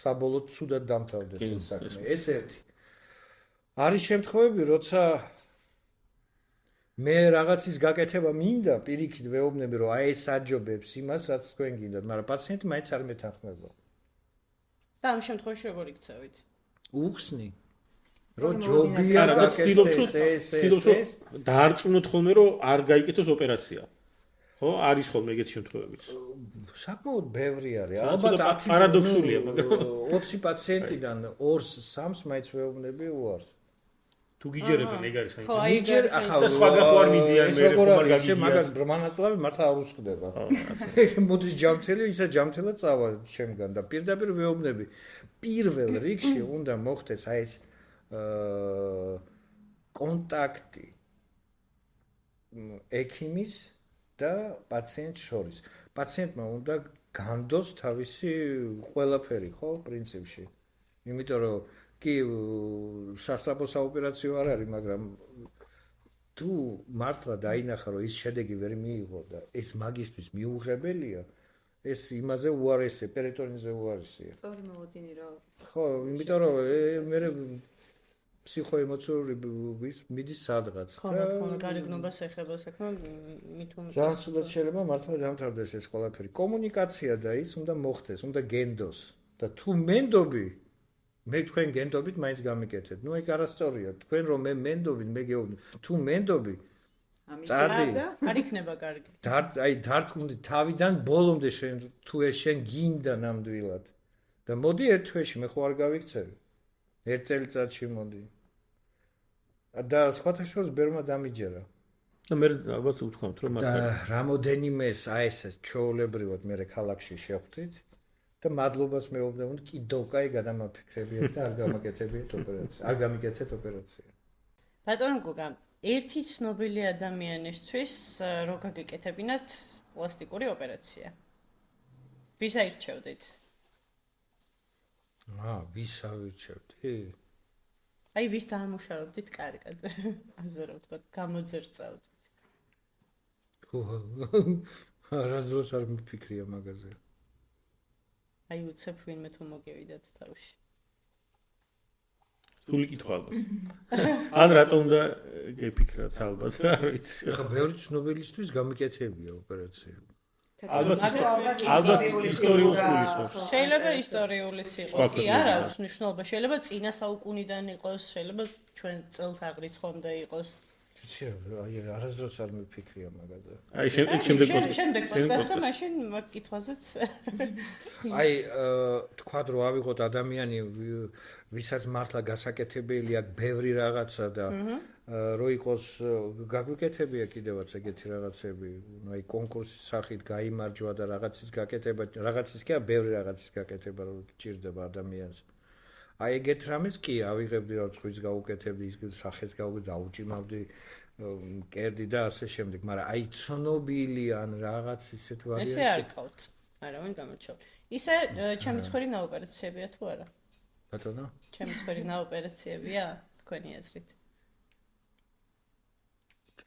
Speaker 2: საბოლოოდ ცუდად დამთავრდეს ეს საქმე. ეს ერთი. არის შემთხვევები, როცა მე რაღაცის გაკეთება მინდა, პირიქით ვეუბნები, რომ აი ეს აჯობებს იმას, რაც თქვენ გინდათ, მაგრამ პაციენტი მაინც არ მეთანხმება.
Speaker 1: და ამ შემთხვევაში როგორ იქცევით?
Speaker 2: უხსნი. რომ ჯობია
Speaker 3: გაკეთდეს ეს. დაარწმუნოთ ხოლმე, რომ არ გაიკეთოს ოპერაცია. ხო, არის ხოლმე ეგეთი შემთხვევებიც.
Speaker 2: საკმაოდ ბევრი არის. ალბათ
Speaker 3: პარადოქსულია, მაგრამ
Speaker 2: 20 პაციენტიდან 2-3-ს მაინც ვეუბნები უარს.
Speaker 3: თუ გიჯერებენ ეგ არის საინტერესო.
Speaker 1: ნიჯერ
Speaker 3: ახლა სხვაგან ხო არ მიდიან მე ხომ არ გაგიგია.
Speaker 2: მაგას ბრმანაწლავი მართლა არ უსხდება. მოდის ჯამთელი, ისა ჯამთელა წავა შემგან და პირდაპირ ვეუბნები. პირველ რიგში უნდა მოხდეს აი ეს კონტაქტი ექიმის და პაციენტს შორის. პაციენტმა უნდა განდოს თავისი ყველაფერი, ხო, პრინციპში. იმიტომ რომ კი სასწრაფო საოპერაციო არ არის, მაგრამ თუ მართლა დაინახა რომ ის შედეგი ვერ მიიღო და ეს მაგისტრის მიუღებელია ეს იმაზე უარესია პერიტონიზე უარესია
Speaker 4: სწორი მოლოდინი რა
Speaker 2: ხო იმიტომ რომ მე ფსიქოემოციური მიდის სადღაც
Speaker 1: ხო რა თქმა უნდა გარეგნობას ეხება საქმე მით უმეტეს
Speaker 2: ძალიან ცუდად შეიძლება მართლა დამთავრდეს ეს ყველაფერი კომუნიკაცია და ის უნდა მოხდეს უნდა გენდოს და თუ მენდობი მე თქვენ გენდობით მაინც გამიკეთეთ ნუ ეგ არასწორია თქვენ რომ მე მენდობით მე გეუბნი თუ მენდობი წადი
Speaker 1: არ იქნება კარგი
Speaker 2: აი დარწმუნდი თავიდან ბოლომდე შენ თუ ეს შენ გინდა ნამდვილად და მოდი ერთ თვეში მე ხო არ გავიქცევი ერთ წელიწადში მოდი და სხვათა შორის ბერმა დამიჯერა
Speaker 3: და მე ალბათ ვთქვამთ რომ
Speaker 2: და რამოდენიმეს აი ეს ჩაოლებრივად მე ქალაქში შევხვდით და მადლობას მეუბნე უნდა კიდევ კაი გადამაფიქრებიეთ და არ გამაკეთებიეთ ოპერაცია არ გამიკეთეთ ოპერაცია
Speaker 1: ბატონო გუგა ერთი ცნობილი ადამიანისთვის რო გაგეკეთებინათ პლასტიკური ოპერაცია ვის აირჩევდით
Speaker 2: ვის ავირჩევდი
Speaker 1: აი ვის დაამუშავებდით კარგად ასე რომ ვთქვა გამოძერწავთ
Speaker 2: არასდროს არ მიფიქრია მაგაზე
Speaker 1: აი უცებ ვინმე თუ მოგევიდათ თავში
Speaker 3: სული კითხვა ალბათ ან რატომ უნდა გეფიქრათ ალბათ არ ვიცი
Speaker 2: ხა ბევრი ცნობილისთვის გამიკეთებია ოპერაცია
Speaker 3: ალბათ ისტორიულ სულისხმობს
Speaker 1: შეიძლება ისტორიულიც იყოს კი არა აქვს მნიშვნელობა შეიძლება წინა საუკუნიდან იყოს შეიძლება ჩვენ წელთაღრიცხვამდე იყოს
Speaker 2: ვიცი აი არასდროს არ მიფიქრია მაგაზე
Speaker 3: აი
Speaker 1: შემდეგ პოდკასტზე მაშინ მაგ კითხვაზეც
Speaker 2: აი თქვა რომ ავიღოთ ადამიანი ვისაც მართლა გასაკეთებელი აქვს ბევრი რაღაცა და რო იყოს გაგვიკეთებია კიდევაც ეგეთი რაღაცები აი კონკურსის სახით გაიმარჯვა და რაღაცის გაკეთება რაღაცის კი ბევრი რაღაცის გაკეთება რო გჭირდება ადამიანს აი ეგეთ რამეს კი ავიღებდი რომ ზღვის გაუკეთებდი ის სახეს დაუჭიმავდი კერდი და ასე შემდეგ მაგრამ აი ცნობილი ან რაღაც ისეთ ვარიანტი
Speaker 1: ესე არ ყავთ არავინ გამორჩევ ისე ჩემი ცხური ნაოპერაციებია თუ არა
Speaker 2: ბატონო
Speaker 1: ჩემი ცხური ნაოპერაციებია თქვენი აზრით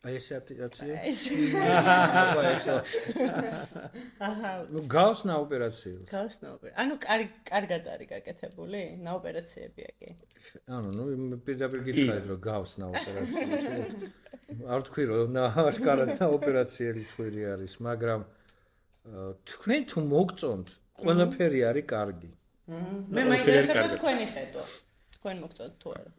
Speaker 2: აი ესე ატაცია
Speaker 1: აჰა
Speaker 2: ნუ გავს ნაოპერაციებს
Speaker 1: გავს ნაოპერაცია ანუ კარგად არის გაკეთებული ნაოპერაციებია კი
Speaker 2: ანუ ნუ პირდაპირ გითხარით რომ გავს ნაოპერაციებს არ თქვი რომ აშკარად ნაოპერაციელი ხვირი არის მაგრამ თქვენ თუ მოგწონთ ყველაფერი არის კარგი
Speaker 1: მე მაინტერესებდა თქვენი ხედვა თქვენ მოგწონთ თუ არა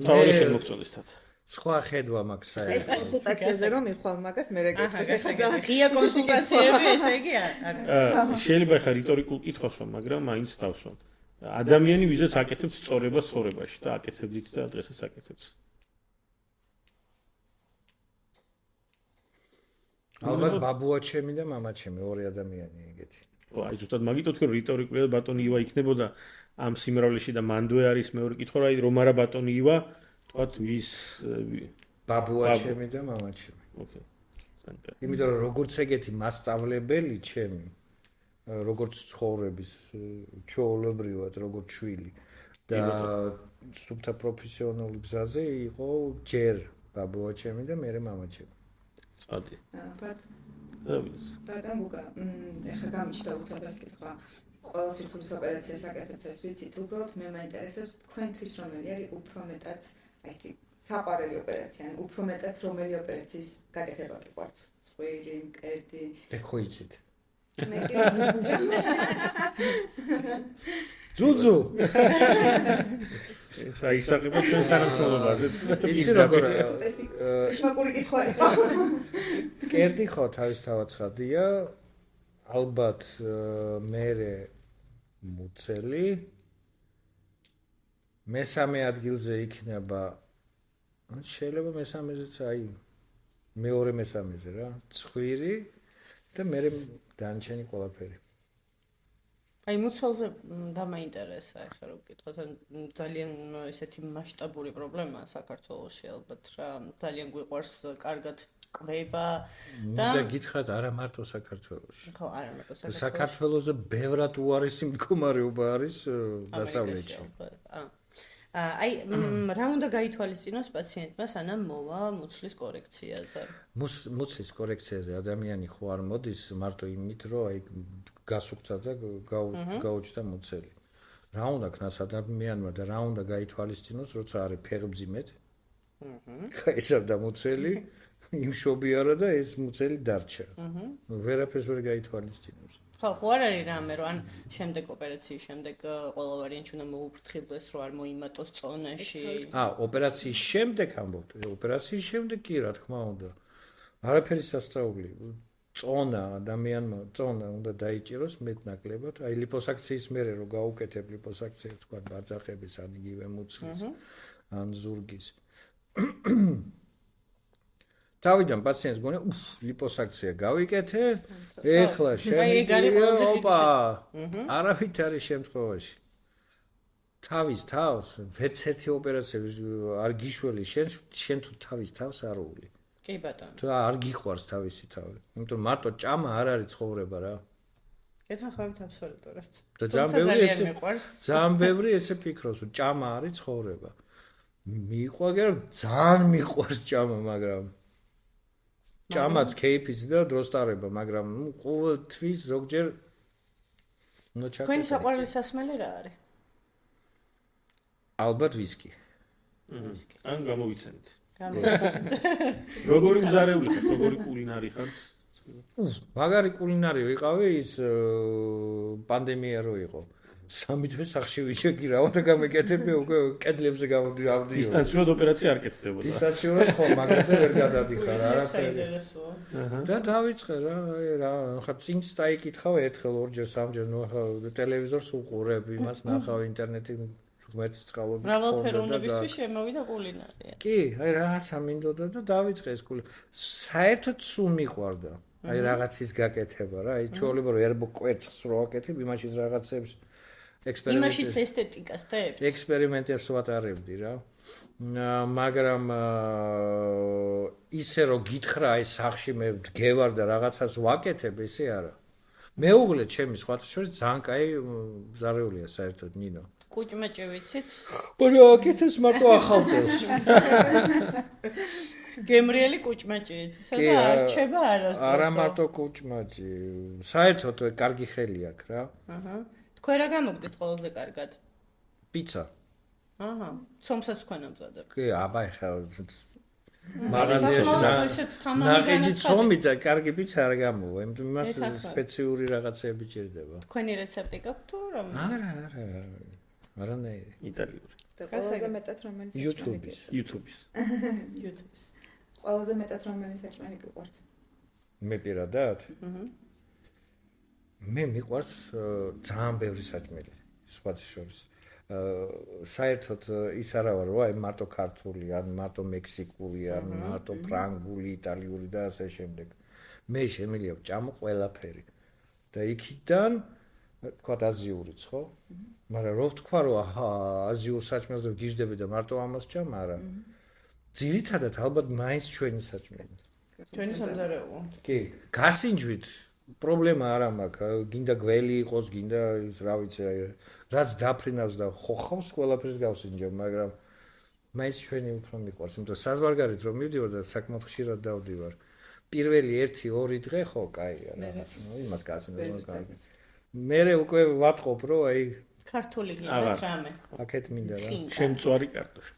Speaker 3: თავი შენ მოგწონდეთ
Speaker 2: სხვა ხედვა მაქვს საერთოდ
Speaker 4: ეს კონსულტაციაზე რომ მიხვალ მაგას მე რეგეტრეს
Speaker 1: ღია კონსულტაციები ესე იგი არა
Speaker 3: შეიძლება ხა რიტორიკულ კითხვას რომ მაგრამ მაინც დავსვამ ადამიანი ვიზეც აკეთებს სწორებას ცხოვრებაში და აკეთებდით და დღესაც აკეთებს
Speaker 2: ალბათ ბაბუა ჩემი და მამა ჩემი ორი ადამიანი ეგეთი
Speaker 3: ხო აი ზუსტად მაგითო თქვი რიტორიკულად ბატონი ივა იქნებოდა ამ სიმრავლეში და მანდვე არის მეორე კითხვა აი რომ არა ბატონი ივა თქვათ ვის
Speaker 2: ბაბუა ჩემი და მამა ჩემი
Speaker 3: ოკეი
Speaker 2: იმიტომ რომ როგორც ეგეთი მასწავლებელი ჩემი როგორც ცხოვრების ჩვეულებრივად როგორც შვილი და სუფთა პროფესიონალური გზაზე იყო ჯერ ბაბუა ჩემი და მე მამა ჩემი
Speaker 3: წადი
Speaker 4: ბატონ გუგა ეხლა გამიჩნდა უცებ ეს კითხვა ყველა სირთულის ოპერაციას აკეთებთ ეს ვიცით უბრალოდ მე მაინტერესებს თქვენთვის რომელი არის უფრო მეტად აი ეს საყვარელი ოპერაცია ან უფრო მეტად რომელი ოპერაციის გაკეთება გიყვართ ხვირი მკერდი
Speaker 2: ეხო იცით
Speaker 4: მე კი ვიცი
Speaker 2: ძუძუ
Speaker 3: ეს აისახება ჩვენს თანამშრომლობაზეც
Speaker 2: იცი როგორ
Speaker 4: შმაკული კითხვა იყო
Speaker 2: კერდი ხო თავისთავად ხადია ალბათ მერე მუცელი მესამე ადგილზე იქნება შეიძლება მესამეზეც აი მეორე მესამეზე რა ცხვირი და მერე დანარჩენი ყველაფერი
Speaker 1: აი მუცელზე დამაინტერესა ახლა რომ გითხოთ ძალიან ესეთი მასშტაბური პრობლემაა საქართველოში ალბათ რა ძალიან გვიყვარს კარგად კვება
Speaker 2: და გითხრათ არა მარტო საქართველოში
Speaker 1: ხო არა მარტო
Speaker 2: საქართველოზე ბევრად უარესი მდგომარეობა არის დასავლეთში
Speaker 1: აი, რა უნდა გაითვალისწინოს პაციენტმა სანამ მოვა მუცლის კორექციაზე?
Speaker 2: მუცლის კორექციაზე ადამიანი ხო არ მოდის მარტო იმით, რომ აი გასუქთა და გაუჩნდა მუცელი. რა უნდა ქნას ადამიანმა და რა უნდა გაითვალისწინოს, როცა არის ფეხბზიმეთ? გაიზარდა მუცელი, იმშობიარა და ეს მუცელი დარჩა. ვერაფერს ვერ გაითვალისწინებს.
Speaker 1: ხო, ხო არ არის რამე, რომ ან შემდეგ ოპერაციის შემდეგ ყველა ვარიანტი უნდა მოუფრთხილდეს, რომ არ მოიმატოს წონაში.
Speaker 2: ოპერაციის შემდეგ ამბობთ. ოპერაციის შემდეგ კი, რა თქმა უნდა. არაფერი სასწაული. წონა ადამიანმა წონა უნდა დაიჭიროს მეტნაკლებად. აი ლიპოსაქციის მერე რომ გაუკეთებ ლიპოსაქციას, თქვა ბარძახების ან იგივე მუცლის ან ზურგის. თავიდან პაციენტს გონია, ლიპოსაქცია გავიკეთე, ეხლა შემიძლია, ოპა, არავით არის შემთხვევაში. თავის თავს, ვერც ერთი ოპერაცია არ გიშველი შენ თუ თავის თავს არ უვლი.
Speaker 1: კი ბატონო.
Speaker 2: თუ არ გიყვარს თავისი თავი. იმიტომ მარტო ჭამა არ არის ცხოვრება რა.
Speaker 1: ეთანხმებით აბსოლუტურად.
Speaker 2: და ძალიან ბევრი ესე ფიქრობს, რომ ჭამა არის ცხოვრება. მიყვარს, ძალიან მიყვარს ჭამა, მაგრამ ჭამაც кейფიც და დროსტარება, მაგრამ ყოველთვის ზოგჯერ უნდა ჩაკეთდეს.
Speaker 1: თქვენი საყვარელი სასმელი რა არის?
Speaker 2: ალბათ ვისკი.
Speaker 3: ან გამოვიცანით. როგორი მზარეული ხარ, როგორი კულინარი ხარ?
Speaker 2: მაგარი კულინარი ვიყავი ის პანდემია რო იყო. 3 თვე სახში ვიჭეგი რა უნდა გამეკეთებია უკვე კედლებზე გამოდიოდი.
Speaker 3: დისტანციურად ოპერაცია არ კეთდებოდა.
Speaker 2: დისტანციურად ხო, მაგაზე ვერ გადადიხარ არაფერი. და დავიწყე რა, ხა წინ წაიკითხავ ერთხელ, ორჯერ, სამჯერ, ნუ ხა ტელევიზორს უყურებ, იმას ნახავ ინტერნეტი ღმერთის წყალობით.
Speaker 1: მრავალფეროვნებისთვის შემოვიდა კულინარია.
Speaker 2: კი, აი რაღაცა მინდოდა და დავიწყე ეს კულინარია. საერთოდ სულ მიყვარდა. აი რაღაცის გაკეთება რა, აი ჩვეულებრივ ერბო კვერცხს რო აკეთებ, იმაშიც რაღაცებს
Speaker 1: იმაშიც ესთეტიკას დებს?
Speaker 2: ექსპერიმენტებს ვატარებდი რა. მაგრამ ისე რომ გითხრა აი სახში მე გევარ და რაღაცას ვაკეთებ, ესე არა. მეუღლე ჩემი სხვათა შორის ძალიან კაი მზარეულია საერთოდ ნინო.
Speaker 1: კუჭმეჭი ვიცით?
Speaker 2: ბოლო აკეთებს მარტო ახალ წელს.
Speaker 1: გემრიელი კუჭმეჭი იცით? და არჩება არასდროს.
Speaker 2: არა მარტო კუჭმეჭი, საერთოდ კარგი ხელი აქვს რა.
Speaker 1: თქვენ რა გამოგდით ყველაზე კარგად?
Speaker 2: პიცა.
Speaker 1: ცომსაც თქვენ ამზადებთ?
Speaker 2: კი, აბა ეხლა მაღაზიაში ნაყიდი ცომი და კარგი პიცა არ გამოვა, იმიტომ იმას სპეციური რაღაცები ჭირდება.
Speaker 1: თქვენი რეცეპტი გაქვთ თუ რომ?
Speaker 2: არა. არანაირი.
Speaker 3: იტალიური.
Speaker 4: და ყველაზე მეტად რომელიც
Speaker 3: YouTube-ის.
Speaker 4: ყველაზე მეტად რომელიც საჭმელი გიყვართ?
Speaker 2: მე პირადად? მე მიყვარს ძალიან ბევრი საჭმელი, სხვათა შორის. საერთოდ ის არა ვარ, რომ აი მარტო ქართული, ან მარტო მექსიკური, ან მარტო ფრანგული, იტალიური და ასე შემდეგ. მე შემიძლია ვჭამო ყველაფერი. და იქიდან ვთქვათ აზიურიც, ხო? მაგრამ რო ვთქვა, რომ აზიურ საჭმელზე ვგიჟდები და მარტო ამას ვჭამ, არა. ძირითადად ალბათ მაინც ჩვენი საჭმელი.
Speaker 1: ჩვენი სამზარეულო.
Speaker 2: კი, გასინჯვით პრობლემა არ მაქვს, გინდა გველი იყოს, გინდა ის რა ვიცი, რაც დაფრინავს და ხოხავს ყველაფერს გავსინჯებ, მაგრამ მაინც ჩვენი უფრო მიყვარს, იმიტომ რომ საზღვარგარეთ რომ მივდივარ და საკმაოდ ხშირად დავდივარ. პირველი 1-2 დღე ხო, კაია რაღაც, იმას გასინჯებ კარგი. მერე უკვე ვატყობ, რომ აი
Speaker 1: ქართული გინდათ რამე.
Speaker 2: აქეთ მინდა რა.
Speaker 3: შემწვარი კარტოშა.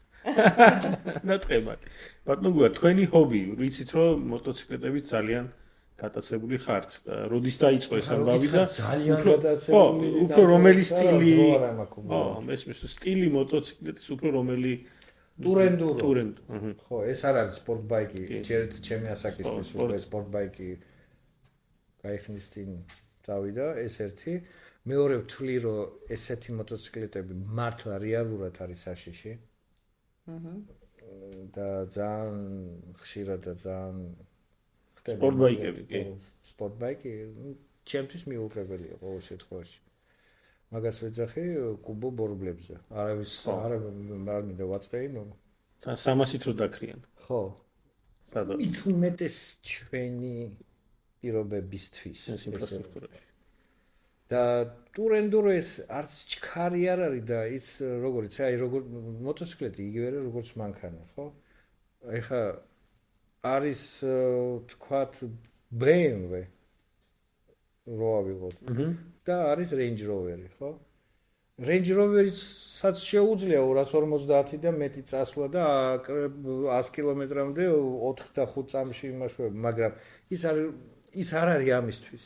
Speaker 3: ნატყებად. ბატონო გუა, თქვენი ჰობი, ვიცით რომ მოტოციკლეტები ძალიან გატაცებული ხართ და როდის დაიწყო ეს ამბავი და
Speaker 2: ძალიან გატაცებული
Speaker 3: უფრო რომელი სტილი მესმის სტილი მოტოციკლეტის უფრო რომელი
Speaker 2: ტურენდურო ხო ეს არ არის სპორტ ბაიკი ჯერთ ჩემი ასაკისთვის უკვე სპორტ ბაიკი გაიხნის წინ წავიდა ეს ერთი მეორე ვთვლი რომ ესეთი მოტოციკლეტები მართლა რეალურად არის საშიში და ძალიან ხშირად და ძალიან
Speaker 3: სპორტ ბაიკები კი
Speaker 2: სპორტ ბაიკი ჩემთვის მიუღებელია ყოველ შემთხვევაში მაგას ვეძახი კუბო ბორბლებზე არავის არ მინდა ვაწყეინო
Speaker 3: 300-ით რო დაქრიან
Speaker 2: ხო
Speaker 3: სადაც
Speaker 2: მით უმეტეს ჩვენი პირობებისთვის
Speaker 3: ინფრასტრუქტურაში
Speaker 2: და ტურენდურო ეს არც ჩქარი არ არის და ის როგორიც აი როგორ მოტოციკლეთი იგივე როგორც მანქანა, ხო? ეხა არის თქვათ BMW რო ავიღოთ და არის Range Rover-ი, ხო? Range Rover-საც შეუძლია 250 და მეტი წასვლა და 100 კილომეტრამდე 4 და 5 წამში იმაშვება, მაგრამ ის არ არის ამისთვის.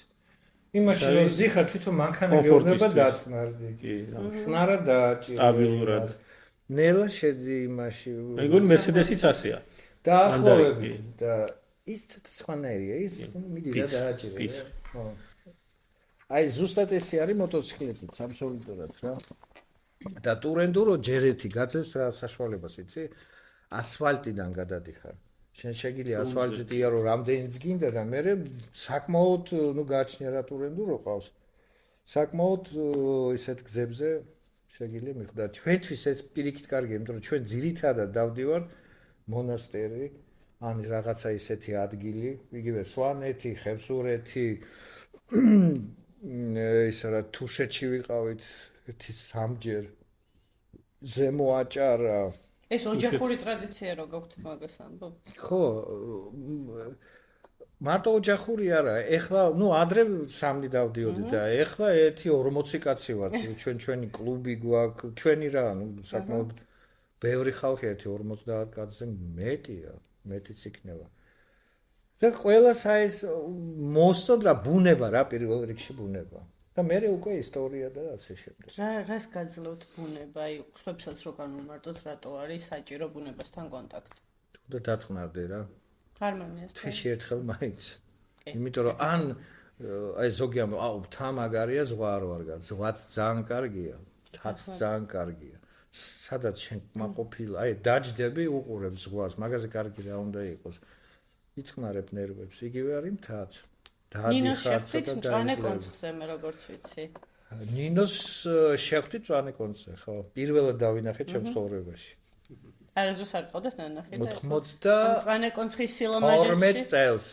Speaker 2: იმაში რომ ზიხარ თვითონ მანქანა გეუბნება დაწყნარდი. კი, წყნარად დააჭირა.
Speaker 3: სტაბილურად.
Speaker 2: ნელა შედი იმაში.
Speaker 3: მეგონი Mercedes-იც ასეა.
Speaker 2: დაახლოებით და ის ცოტა სხვანაირია, ის მიდი რა დააჭირა. ხო. აი ზუსტად ესე არის მოტოციკლები, აბსოლუტურად რა. და ტურენდურო ჯერ ერთი გაძევს რა საშუალებას, იცი? ასფალტიდან გადადიხარ. შენ შეგიძლია ასფალტით იარო რამდენიც გინდა და მე საკმაოდ ნუ გააჩნია რა ტურენდურო ყავს. საკმაოდ ისეთ გზებზე შეგიძლია მიხვდა. ჩვენთვის ეს პირიქით კარგია, იმიტომ რომ ჩვენ ძირითადად დავდივარ მონასტერი, ან რაღაცა ისეთი ადგილი, იგივე სვანეთი, ხევსურეთი, ისა რა თუშეთში ვიყავით ერთი სამჯერ ზემო აჭარა.
Speaker 1: ეს ოჯახური ტრადიცია რო გაქვთ მაგას ამბობთ?
Speaker 2: ხო, მარტო ოჯახური არა, ეხლა, ნუ ადრე სამნი დავდიოდი და ეხლა 1-40 კაცი ვართ, ჩვენი კლუბი გვაქვს, ჩვენი რა, ნუ საკმაოდ ბევრი ხალხი 1-50 კაცზე მეტია, მეტიც იქნება. და ყველას აი ეს მოსწონთ რა ბუნება რა პირველ რიგში ბუნება. და მე უკვე ისტორია და ასე შემდეგ.
Speaker 1: რას გაძლევთ ბუნება? აი, ხულებსაც რო განვმარტოთ, რატო არის საჭირო ბუნებასთან კონტაქტი?
Speaker 2: და დაწყნარდე რა.
Speaker 1: ჰარმონიასთან.
Speaker 2: თვიში ერთხელ მაინც. იმიტომ რომ ან აი ზოგი ამ აუ თა მაგარია ზღვა არ ვარ გან. ზღვაც ძალიან კარგია, თაც ძალიან კარგია. სადაც შენ მაყოფილი, აი დაჯდები უყურებ ზღვას, მაგაზე კარგი რა უნდა იყოს. იწყნარებ ნერვებს, იგივე არის მთაც.
Speaker 1: ნინოს შეხვდით მწვანე კონცხზე, მე როგორც ვიცი.
Speaker 2: ნინოს შეხვდით მწვანე კონცხზე, ხო. პირველად დავინახე ჩემს ცხოვრებაში.
Speaker 1: არასდროს არ ყავდათ ნანახი და
Speaker 2: 80
Speaker 1: მწვანე კონცხის სილამაჟეში
Speaker 2: 12 წელს.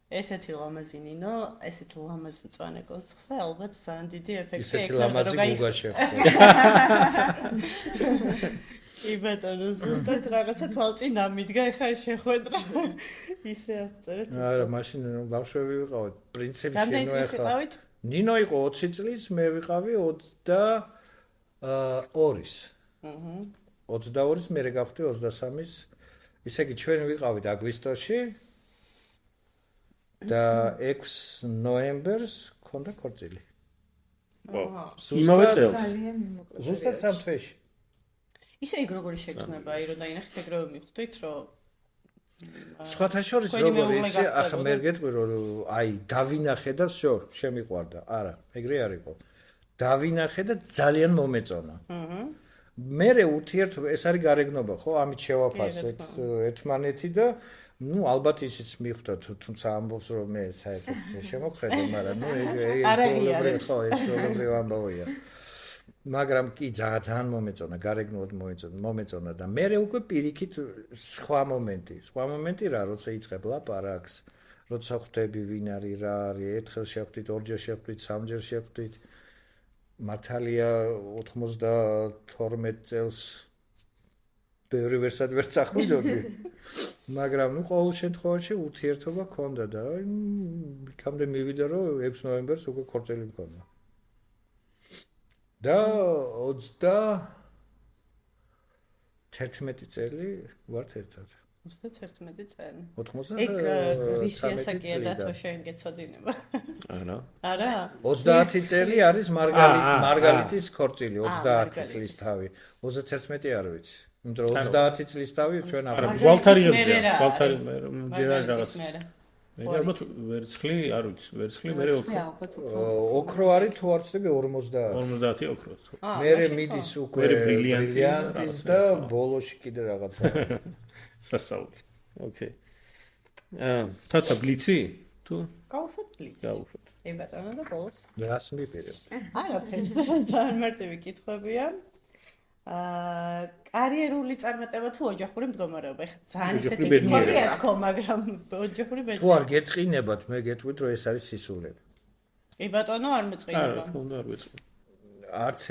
Speaker 1: ესეთი ლამაზი ნინო, ესეთი ლამაზი მწვანე კონცხზე, ალბათ ძალიან დიდი ეფექტი
Speaker 2: ესეთი ლამაზი გუგა შეხვდა.
Speaker 1: კი ბატონო, ზუსტად რაღაცა თვალწინ ამიდგა, ეხა შეხვედრა. ისე აღწერეთ.
Speaker 2: არა, მაშინ ბავშვები ვიყავით. პრინციპში
Speaker 1: ნუ ეხლა.
Speaker 2: ნინო იყო 20 წლის, მე ვიყავი 22-ის. 22-ის, მე გავხდი 23-ის. ისე იგი ჩვენ ვიყავით აგვისტოში და 6 ნოემბერს ქონდა ქორწილი.
Speaker 3: იმავე წელს.
Speaker 2: ზუსტად სამ თვეში.
Speaker 1: ისე იქ როგორი შეგრძნება, აი რომ დაინახეთ ეგრევე მიხვდით, რომ
Speaker 2: სხვათა შორის როგორი ისე, ახლა მე გეტყვი რომ აი დავინახე და всё, შემიყვარდა. არა, ეგრე არ იყო. დავინახე და ძალიან მომეწონა. მე ურთიერთობა ეს არის გარეგნობა, ხო? ამით შევაფასეთ ერთმანეთი და ნუ ალბათ ისიც მიხვდა, თუმცა ამბობს რომ მე საერთოდ შემოხედე, მაგრამ ნუ ეს ამბავია. მაგრამ კი ძალიან მომეწონა, გარეგნულად მომეწონა და მე უკვე პირიქით სხვა მომენტი რა, როცა იწყებ ლაპარაკს, როცა ხვდები ვინ არის, რა არის, ერთხელ შეხვდით, ორჯერ შეხვდით, სამჯერ შეხვდით. მართალია 92 წელს ბევრი ვერსად ვერ წახვიდოდი. მაგრამ ნუ ყოველ შემთხვევაში ურთიერთობა ჰქონდა და იქამდე მივიდა რომ 6 ნოემბერს უკვე ქორწილი მქონდა. და 31 წელი ვართ ერთად.
Speaker 1: 31 წელი.
Speaker 2: 90
Speaker 1: ეგ რისიასაკია და თო შენ გეცოდინება. არა?
Speaker 2: 30 წელი არის მარგალიტის ქორწილი, 30 წლის თავი. 31 არ ვიცი. იმიტომ რომ 30 წლის თავი ჩვენ
Speaker 3: ვალთარიებია, მჯერა რაღაც. მე ალბათ ვერცხლი, არ ვიცი, ვერცხლი მე
Speaker 2: ოქრო არის თუ არ ვცდები 50
Speaker 3: ოქრო.
Speaker 2: მე მიდის უკვე ბრილიანტის და ბოლოში კიდე რაღაცა.
Speaker 3: სასწაული. ოკეი. თათა ბლიცი? თუ?
Speaker 1: გავუშვათ ბლიცი.
Speaker 3: გავუშვათ.
Speaker 1: ე ბატონო და ბოლოს.
Speaker 2: რას მიპირებ?
Speaker 1: არაფერს, ძალიან მარტივი კითხვებია. კარიერული წარმატება თუ ოჯახური მდგომარეობა? ეხლა ძალიან ისეთი კითხვებია თქო, მაგრამ ოჯახური
Speaker 2: თუ არ გეწყინებათ, მე გეტყვით რომ ეს არის სისულელე.
Speaker 1: კი ბატონო, არ
Speaker 3: არა,
Speaker 1: მეწყინება.
Speaker 3: რა თქმა უნდა, არ ვეწყო.
Speaker 2: არც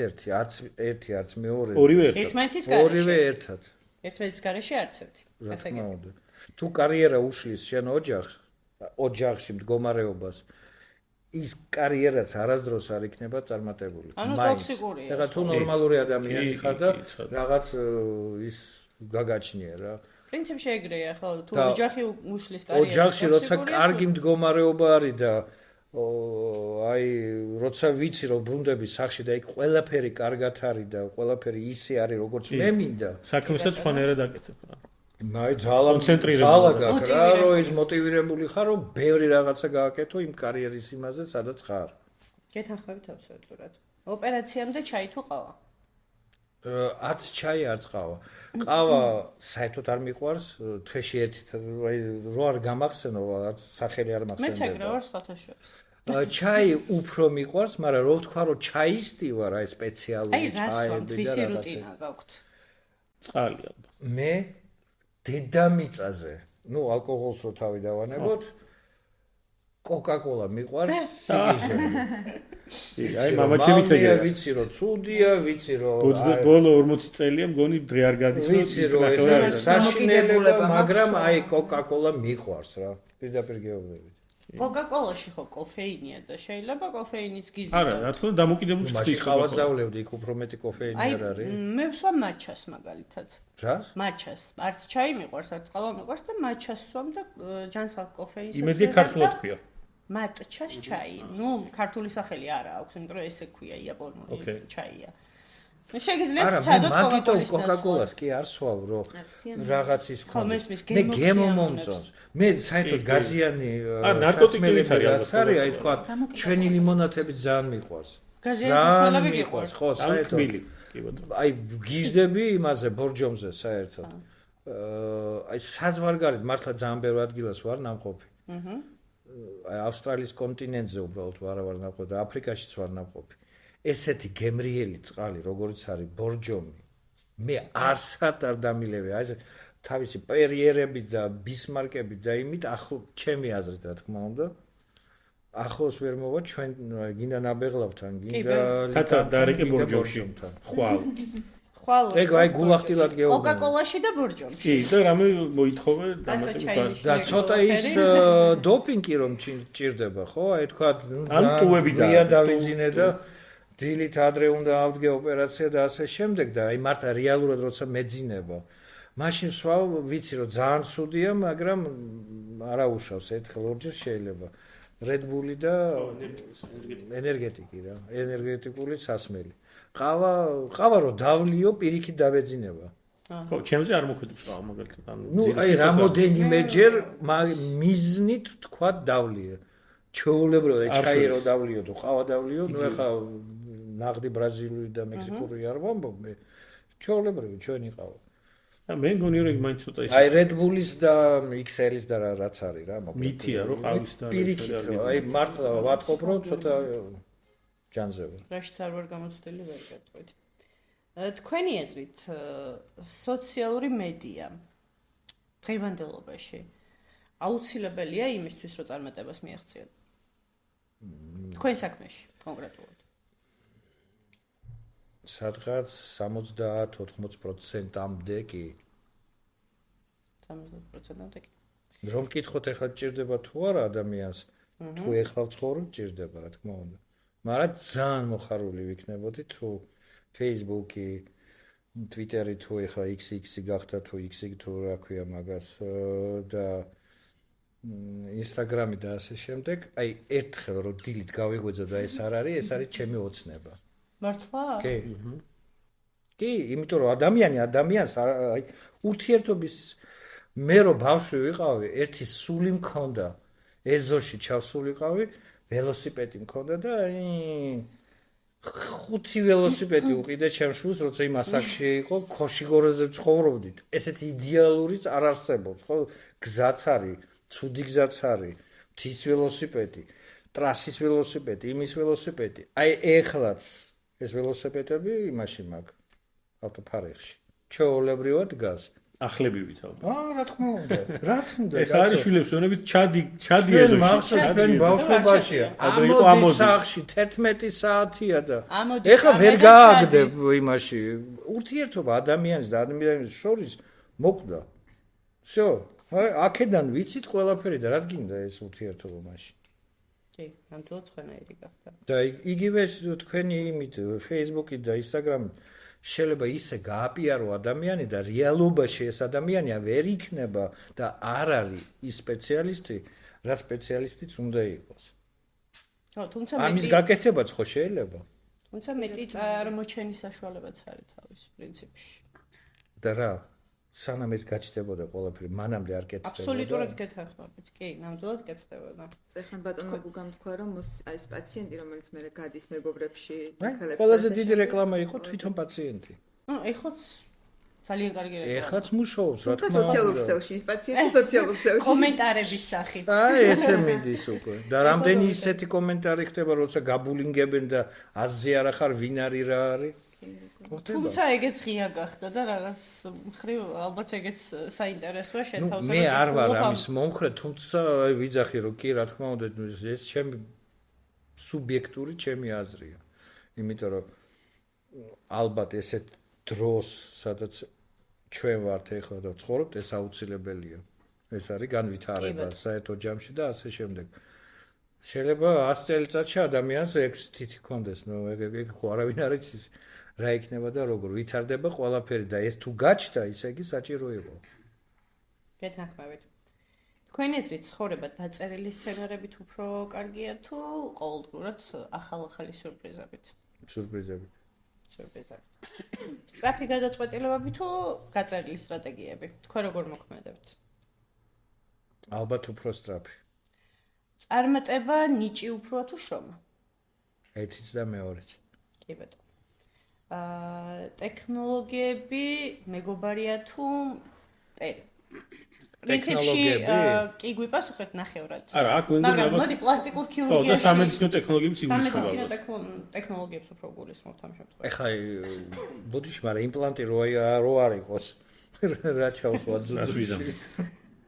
Speaker 2: ერთი, არც მეორე.
Speaker 3: ორივე ერთად.
Speaker 1: ერთმანეთის
Speaker 2: ორივე
Speaker 1: გარეშე.
Speaker 2: ერთად.
Speaker 1: ერთმანეთის გარეშე არც ერთი.
Speaker 2: რა
Speaker 1: ასე
Speaker 2: თქმა
Speaker 1: გეტყვი.
Speaker 2: უნდა. თუ კარიერა უშლის შენ ოჯახში მდგომარეობას, ის კარიერაც არასდროს არ იქნება წარმატებული.
Speaker 1: ანუ
Speaker 2: მაინც.
Speaker 1: ტოქსიკურია
Speaker 2: ეხლა
Speaker 1: ეს
Speaker 2: თუ ნორმალური ადამიანი
Speaker 3: კი,
Speaker 2: ხარ და
Speaker 3: კი, იცოდი.
Speaker 2: რაღაც ის გაგაჩნია რა.
Speaker 1: პრინციპში ეგრეა, ხო, თუ
Speaker 2: და
Speaker 1: ოჯახი უშლის კარიერას.
Speaker 2: ოჯახში როცა კარგი მდგომარეობა არის და აი როცა ვიცი რომ ბრუნდები სახში და იქ ყველაფერი კარგად არის და ყველაფერი ისე არის როგორც მე მინდა.
Speaker 3: საქმესაც სხვანაირად აკეთებ რა.
Speaker 2: მაი ძალა გაქვს რა, რომ ის მოტივირებული ხარ, რომ ბევრი რაღაცა გააკეთო იმ კარიერის იმაზე, სადაც ხარ.
Speaker 1: გეთანხმებით აბსოლუტურად. ოპერაციამდე ჩაი თუ ყავა?
Speaker 2: არც ჩაი, არც ყავა. ყავა საერთოდ არ მიყვარს, თვეში ერთი აი რო არ გამახსენო, არც სახელი არ
Speaker 1: მეც
Speaker 2: მახსენდება.
Speaker 1: ეგრე ვარ სხვათა შორის.
Speaker 2: ჩაი უფრო მიყვარს, მაგრამ რო ვთქვა, რომ ჩაისტი ვარ, აი სპეციალური
Speaker 1: აი რას ვარ,
Speaker 2: ჩაები და
Speaker 1: თვისი
Speaker 2: რაღაცა.
Speaker 1: რუტინა გაქვთ?
Speaker 3: წყალი ალბათ.
Speaker 2: მე დედამიწაზე, ნუ ალკოჰოლს რო თავი დავანებოთ, კოკა-კოლა მიყვარს სიგიჟე.
Speaker 3: აი მამაჩემიც ეგრეა.
Speaker 2: ვიცი რომ ცუდია, ვიცი რომ
Speaker 3: ბოლო 40 წელია მგონი დღე არ გადის რომ
Speaker 2: ვიცი რომ ეს არის საშინელება, მაგრამ აი კოკა-კოლა მიყვარს რა. პირდაპირ გეუბნებით.
Speaker 1: კოკა-კოლაში ხო კოფეინია და შეიძლება კოფეინიც გიზიდო.
Speaker 3: არა, რა თქმა უნდა დამოკიდებულს
Speaker 2: მაშინ
Speaker 3: ხდის
Speaker 2: ყავას დავლევდი, იქ უფრო მეტი კოფეინი
Speaker 1: აი
Speaker 2: არ არის.
Speaker 1: მე ვსვამ მაჩას მაგალითად.
Speaker 2: რას?
Speaker 1: მაჩას. არც ჩაი მიყვარს, არც ყავა მიყვარს და მაჩას ვსვამ და ჯანსაღ კოფეინს.
Speaker 3: იმედი ქართულად ქვია.
Speaker 1: მაჩას ჩაი. ნუ ქართული სახელი არა აქვს, იმიტომ რომ ესე ქვია იაპონური ჩაია. შეგიძლიათ ცადოთ
Speaker 2: კოკა-კოლის კოკა-კოლას კი არ სვავ რომ რაღაცის
Speaker 1: ხომეს
Speaker 2: მე გემო მომწონს. მე საერთოდ გაზიანი
Speaker 3: ნარკოტიკებით
Speaker 2: არის აი თქვა ჩვენი ლიმონათები ძალიან მიყვარს.
Speaker 1: გაზიანი მიყვარს.
Speaker 2: ხო, საერთოდ.
Speaker 3: კი ბატონო.
Speaker 2: აი გიждები იმაზე ბორჯომზე საერთოდ. აი საზღვარგარეთ მართლა ძალიან ბევრ ადგილას ვარ ნამყოფი. აი ავსტრალიის კონტინენტზე უბრალოდ ვარ ნამყოფი და აფრიკაშიც ვარ ნამყოფი. ესეთი გემრიელი წყალი, როგორც არის ბორჯომი, მე არსად არ დამილევი. აი ეს თავისი პერიერები და ბისმარკები და იმით ახლო ჩემი აზრით რა თქმა უნდა. ახლოს ვერ მოვა ჩვენ გინდა ნაბეღლავთან, გინდა
Speaker 3: თათა დარეკე ბორჯომში. ხვალ.
Speaker 1: ხვალ.
Speaker 2: ეგ აი გულახდილად გეუბნები.
Speaker 1: კოკა-კოლაში და ბორჯომში.
Speaker 3: კი, და რამე მოითხოვე დამატებით.
Speaker 2: და ცოტა ის დოპინგი რომ ჭირდება, ხო? აი თქვა,
Speaker 3: ან ტუები და
Speaker 2: დავიძინე და დილით ადრე უნდა ავდგე ოპერაცია და ასე შემდეგ და აი მართლა რეალურად როცა მეძინება მაშინ სვავ ვიცი რომ ძალიან ცუდია მაგრამ არა უშავს ერთხელ ორჯერ შეიძლება Red Bull-ი და ენერგეტიკი რა ენერგეტიკული სასმელი ყავა რომ დავლიო პირიქით დავეძინება
Speaker 3: ხო ჩემზე არ მოხდებს ყავა მაგალითად ანუ
Speaker 2: ნუ აი რამოდენიმეჯერ მიზნით თქვა დავლიე ჩეულებრივად ჩაი რო დავლიო თუ ყავა დავლიო ნუ ეხა ნაღდი ბრაზილიური და მექსიკური არ ვამბობ მე ჩეულებრივი ჩვენი ყავა
Speaker 3: მე მგონი რომ მაინც ცოტა ის
Speaker 2: აი Red Bull-ის და XL-ის და რაც არის რა მოკლედ
Speaker 3: მითია რომ ყავის და
Speaker 2: პირიქით აი მართლა ვატყობ რომ ცოტა ჯანზევა
Speaker 1: რაშიც არ ვარ გამოცდილი ვერ გეტყვით თქვენი აზრით სოციალური მედია დღევანდელობაში აუცილებელია იმისთვის რომ წარმატებას მიაღწიოთ თქვენ საქმეში კონკრეტულად
Speaker 2: სადღაც 70-80%-ამდე კი
Speaker 1: 70%-ამდე კი
Speaker 2: რომ მკითხოთ ახლა ჭირდება თუ არა ადამიანს თუ ეხლა ცხოვრობ ჭირდება რა თქმა უნდა მაგრამ ძალიან მოხარული ვიქნებოდი თუ Facebook-ი Twitter-ი თუ ახლა XX-ი გახდა თუ X-ი თუ რა ქვია მაგას და Instagram-ი და ასე შემდეგ აი ერთხელ რომ დილით გავიღვიძო და ეს არ არის ეს არის ჩემი ოცნება
Speaker 1: მართლა?
Speaker 2: კი. კი, იმიტომ რომ ადამიანს აი ურთიერთობის მე რო ბავშვი ვიყავი, ერთი სული მქონდა, ეზოში ჩავსულიყავი, ველოსიპედი მქონდა და აი 5 ველოსიპედი უყიდე ჩემს შვილს, როცა იმ ასაკში იყო, ქოშიგოროზე ცხოვრობდით. ესეთი იდეალური არ არსებობს, ხო? გზაც არის, ცუდი გზაც არის, მთის ველოსიპედი, ტრასის ველოსიპედი, იმის ველოსიპედი. აი ეხლაც ეს ველოსიპედები იმაში მაგ ავტოფარეხში. ჩეულებრივად დგას.
Speaker 3: ახლებივით ალბათ.
Speaker 2: რა თქმა უნდა. რა თქმა უნდა.
Speaker 3: ეხლა არის შვილებს ვენებით ჩადი
Speaker 2: ჩვენ
Speaker 3: ეზოში.
Speaker 2: მახსოვს ჩვენ ბავშვობაშია.
Speaker 3: ადრე იყო ამოდი.
Speaker 2: სახში 11 საათია და
Speaker 1: ამოდი,
Speaker 2: ეხლა ვერ
Speaker 1: ამოდი,
Speaker 2: გააგდებ იმაში. ურთიერთობა ადამიანის და ადამიანის შორის მოკვდა. всё. აქედან ვიცით ყველაფერი და რა გინდა ეს ურთიერთობა მაშინ.
Speaker 1: კი, ნამდვილად სხვანაირი გახდა.
Speaker 2: და იგივე თქვენი იმით Facebook-ი და Instagram-ი შეიძლება ისე გააპიარო ადამიანი და რეალობაში ეს ადამიანი ვერ იქნება და არ არის ის სპეციალისტი, რა სპეციალისტიც უნდა იყოს.
Speaker 1: ხო, თუმცა
Speaker 2: ამის გაკეთებაც ხო შეიძლება?
Speaker 1: თუმცა მეტი წარმოჩენის საშუალებაც არის თავის პრინციპში.
Speaker 2: და რა? სანამ ეს გაჩნდებოდა ყველაფერი, მანამდე არ კეთდებოდა.
Speaker 1: აბსოლუტურად გეთანხმებით. კი, ნამდვილად კეთდებოდა.
Speaker 4: ეხლა ბატონო გუგამ თქვა რომ აი ეს პაციენტი რომელიც მე გადის მეგობრებში
Speaker 2: ყველაზე დიდი რეკლამა იყო თვითონ პაციენტი.
Speaker 1: ეხლაც ძალიან კარგი რეკლამა.
Speaker 2: ეხლაც მუშაობს, რა
Speaker 4: თუმცა
Speaker 2: თქმა
Speaker 4: სოციალურ
Speaker 2: უნდა.
Speaker 4: ქსელში ის პაციენტი სოციალურ ქსელში
Speaker 1: კომენტარების სახით.
Speaker 2: ესე მიდის უკვე. და რამდენი ისეთი კომენტარი ხდება, როცა გაბულინგებენ და აზზე არ ახარ ვინ არის რა არის.
Speaker 1: თუმცა ეგეც ღია გახდა და რაღაც მხრივ ალბათ ეგეც საინტერესოა შენ თავზე.
Speaker 2: მე არ ვარ ამის მომხრე, თუმცა ვიძახი რომ კი რა თქმა უნდა ეს ჩემი სუბიექტური ჩემი აზრია. იმიტომ რომ ალბათ ესეთ დროს, სადაც ჩვენ ვართ ეხლა და ცხოვრობთ, ეს აუცილებელია. ეს არის განვითარება საერთო ჯამში და ასე შემდეგ. შეიძლება 100 წელიწადში ადამიანს 6 თითი კონდეს, ნუ ეგ ხო არავინ არ იცის რა იქნება და როგორ ვითარდება ყველაფერი და ეს თუ გაჩნდა, ისე იგი საჭირო იყო.
Speaker 1: გეთანხმებით. თქვენი აზრით ცხოვრება დაწერილი სცენარებით უფრო კარგია თუ ყოველდღურად ახალ-ახალი სიურპრიზებით?
Speaker 2: სიურპრიზები.
Speaker 1: სიურპრიზები. სწრაფი გადაწყვეტილებები თუ გაწერილი სტრატეგიები? თქვენ როგორ მოქმედებთ?
Speaker 2: ალბათ უფრო სწრაფი.
Speaker 1: წარმატება ნიჭი უფრო თუ შრომა?
Speaker 2: ერთიც და მეორეც.
Speaker 1: კი ბატონო. ტექნოლოგიები მეგობარია თუ მტერი? პრინციპში კი გვიპასუხეთ ნახევრად.
Speaker 3: არა, აქ ვენდო
Speaker 1: მაგრამ მოდი პლასტიკურ ქირურგიაში.
Speaker 3: ხო, და სამედიცინო ტექნოლოგიებს იგულისხმება.
Speaker 1: სამედიცინო ტექნოლოგიებს უფრო გულისხმობთ ამ შემთხვევაში.
Speaker 2: ეხლა ბოდიში, მაგრამ იმპლანტი რო არ იყოს, რა ჩავსვა
Speaker 3: ვიზამთ.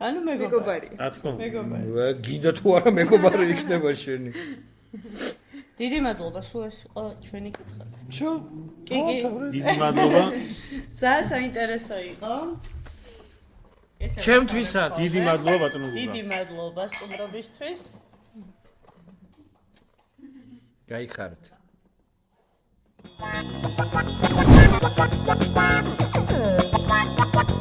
Speaker 1: ანუ
Speaker 4: მეგობარი.
Speaker 3: რა თქმა უნდა.
Speaker 1: მეგობარი.
Speaker 2: გინდა თუ არა მეგობარი იქნება შენი.
Speaker 1: დიდი მადლობა, სულ ეს იყო ჩვენი კითხვა.
Speaker 2: შო?
Speaker 1: კი.
Speaker 3: დიდი მადლობა.
Speaker 1: ძალიან საინტერესო იყო.
Speaker 2: ჩემთვისაც
Speaker 3: დიდი მადლობა ბატონო გუგა.
Speaker 1: დიდი მადლობა სტუმრობისთვის.
Speaker 2: გაიხარეთ.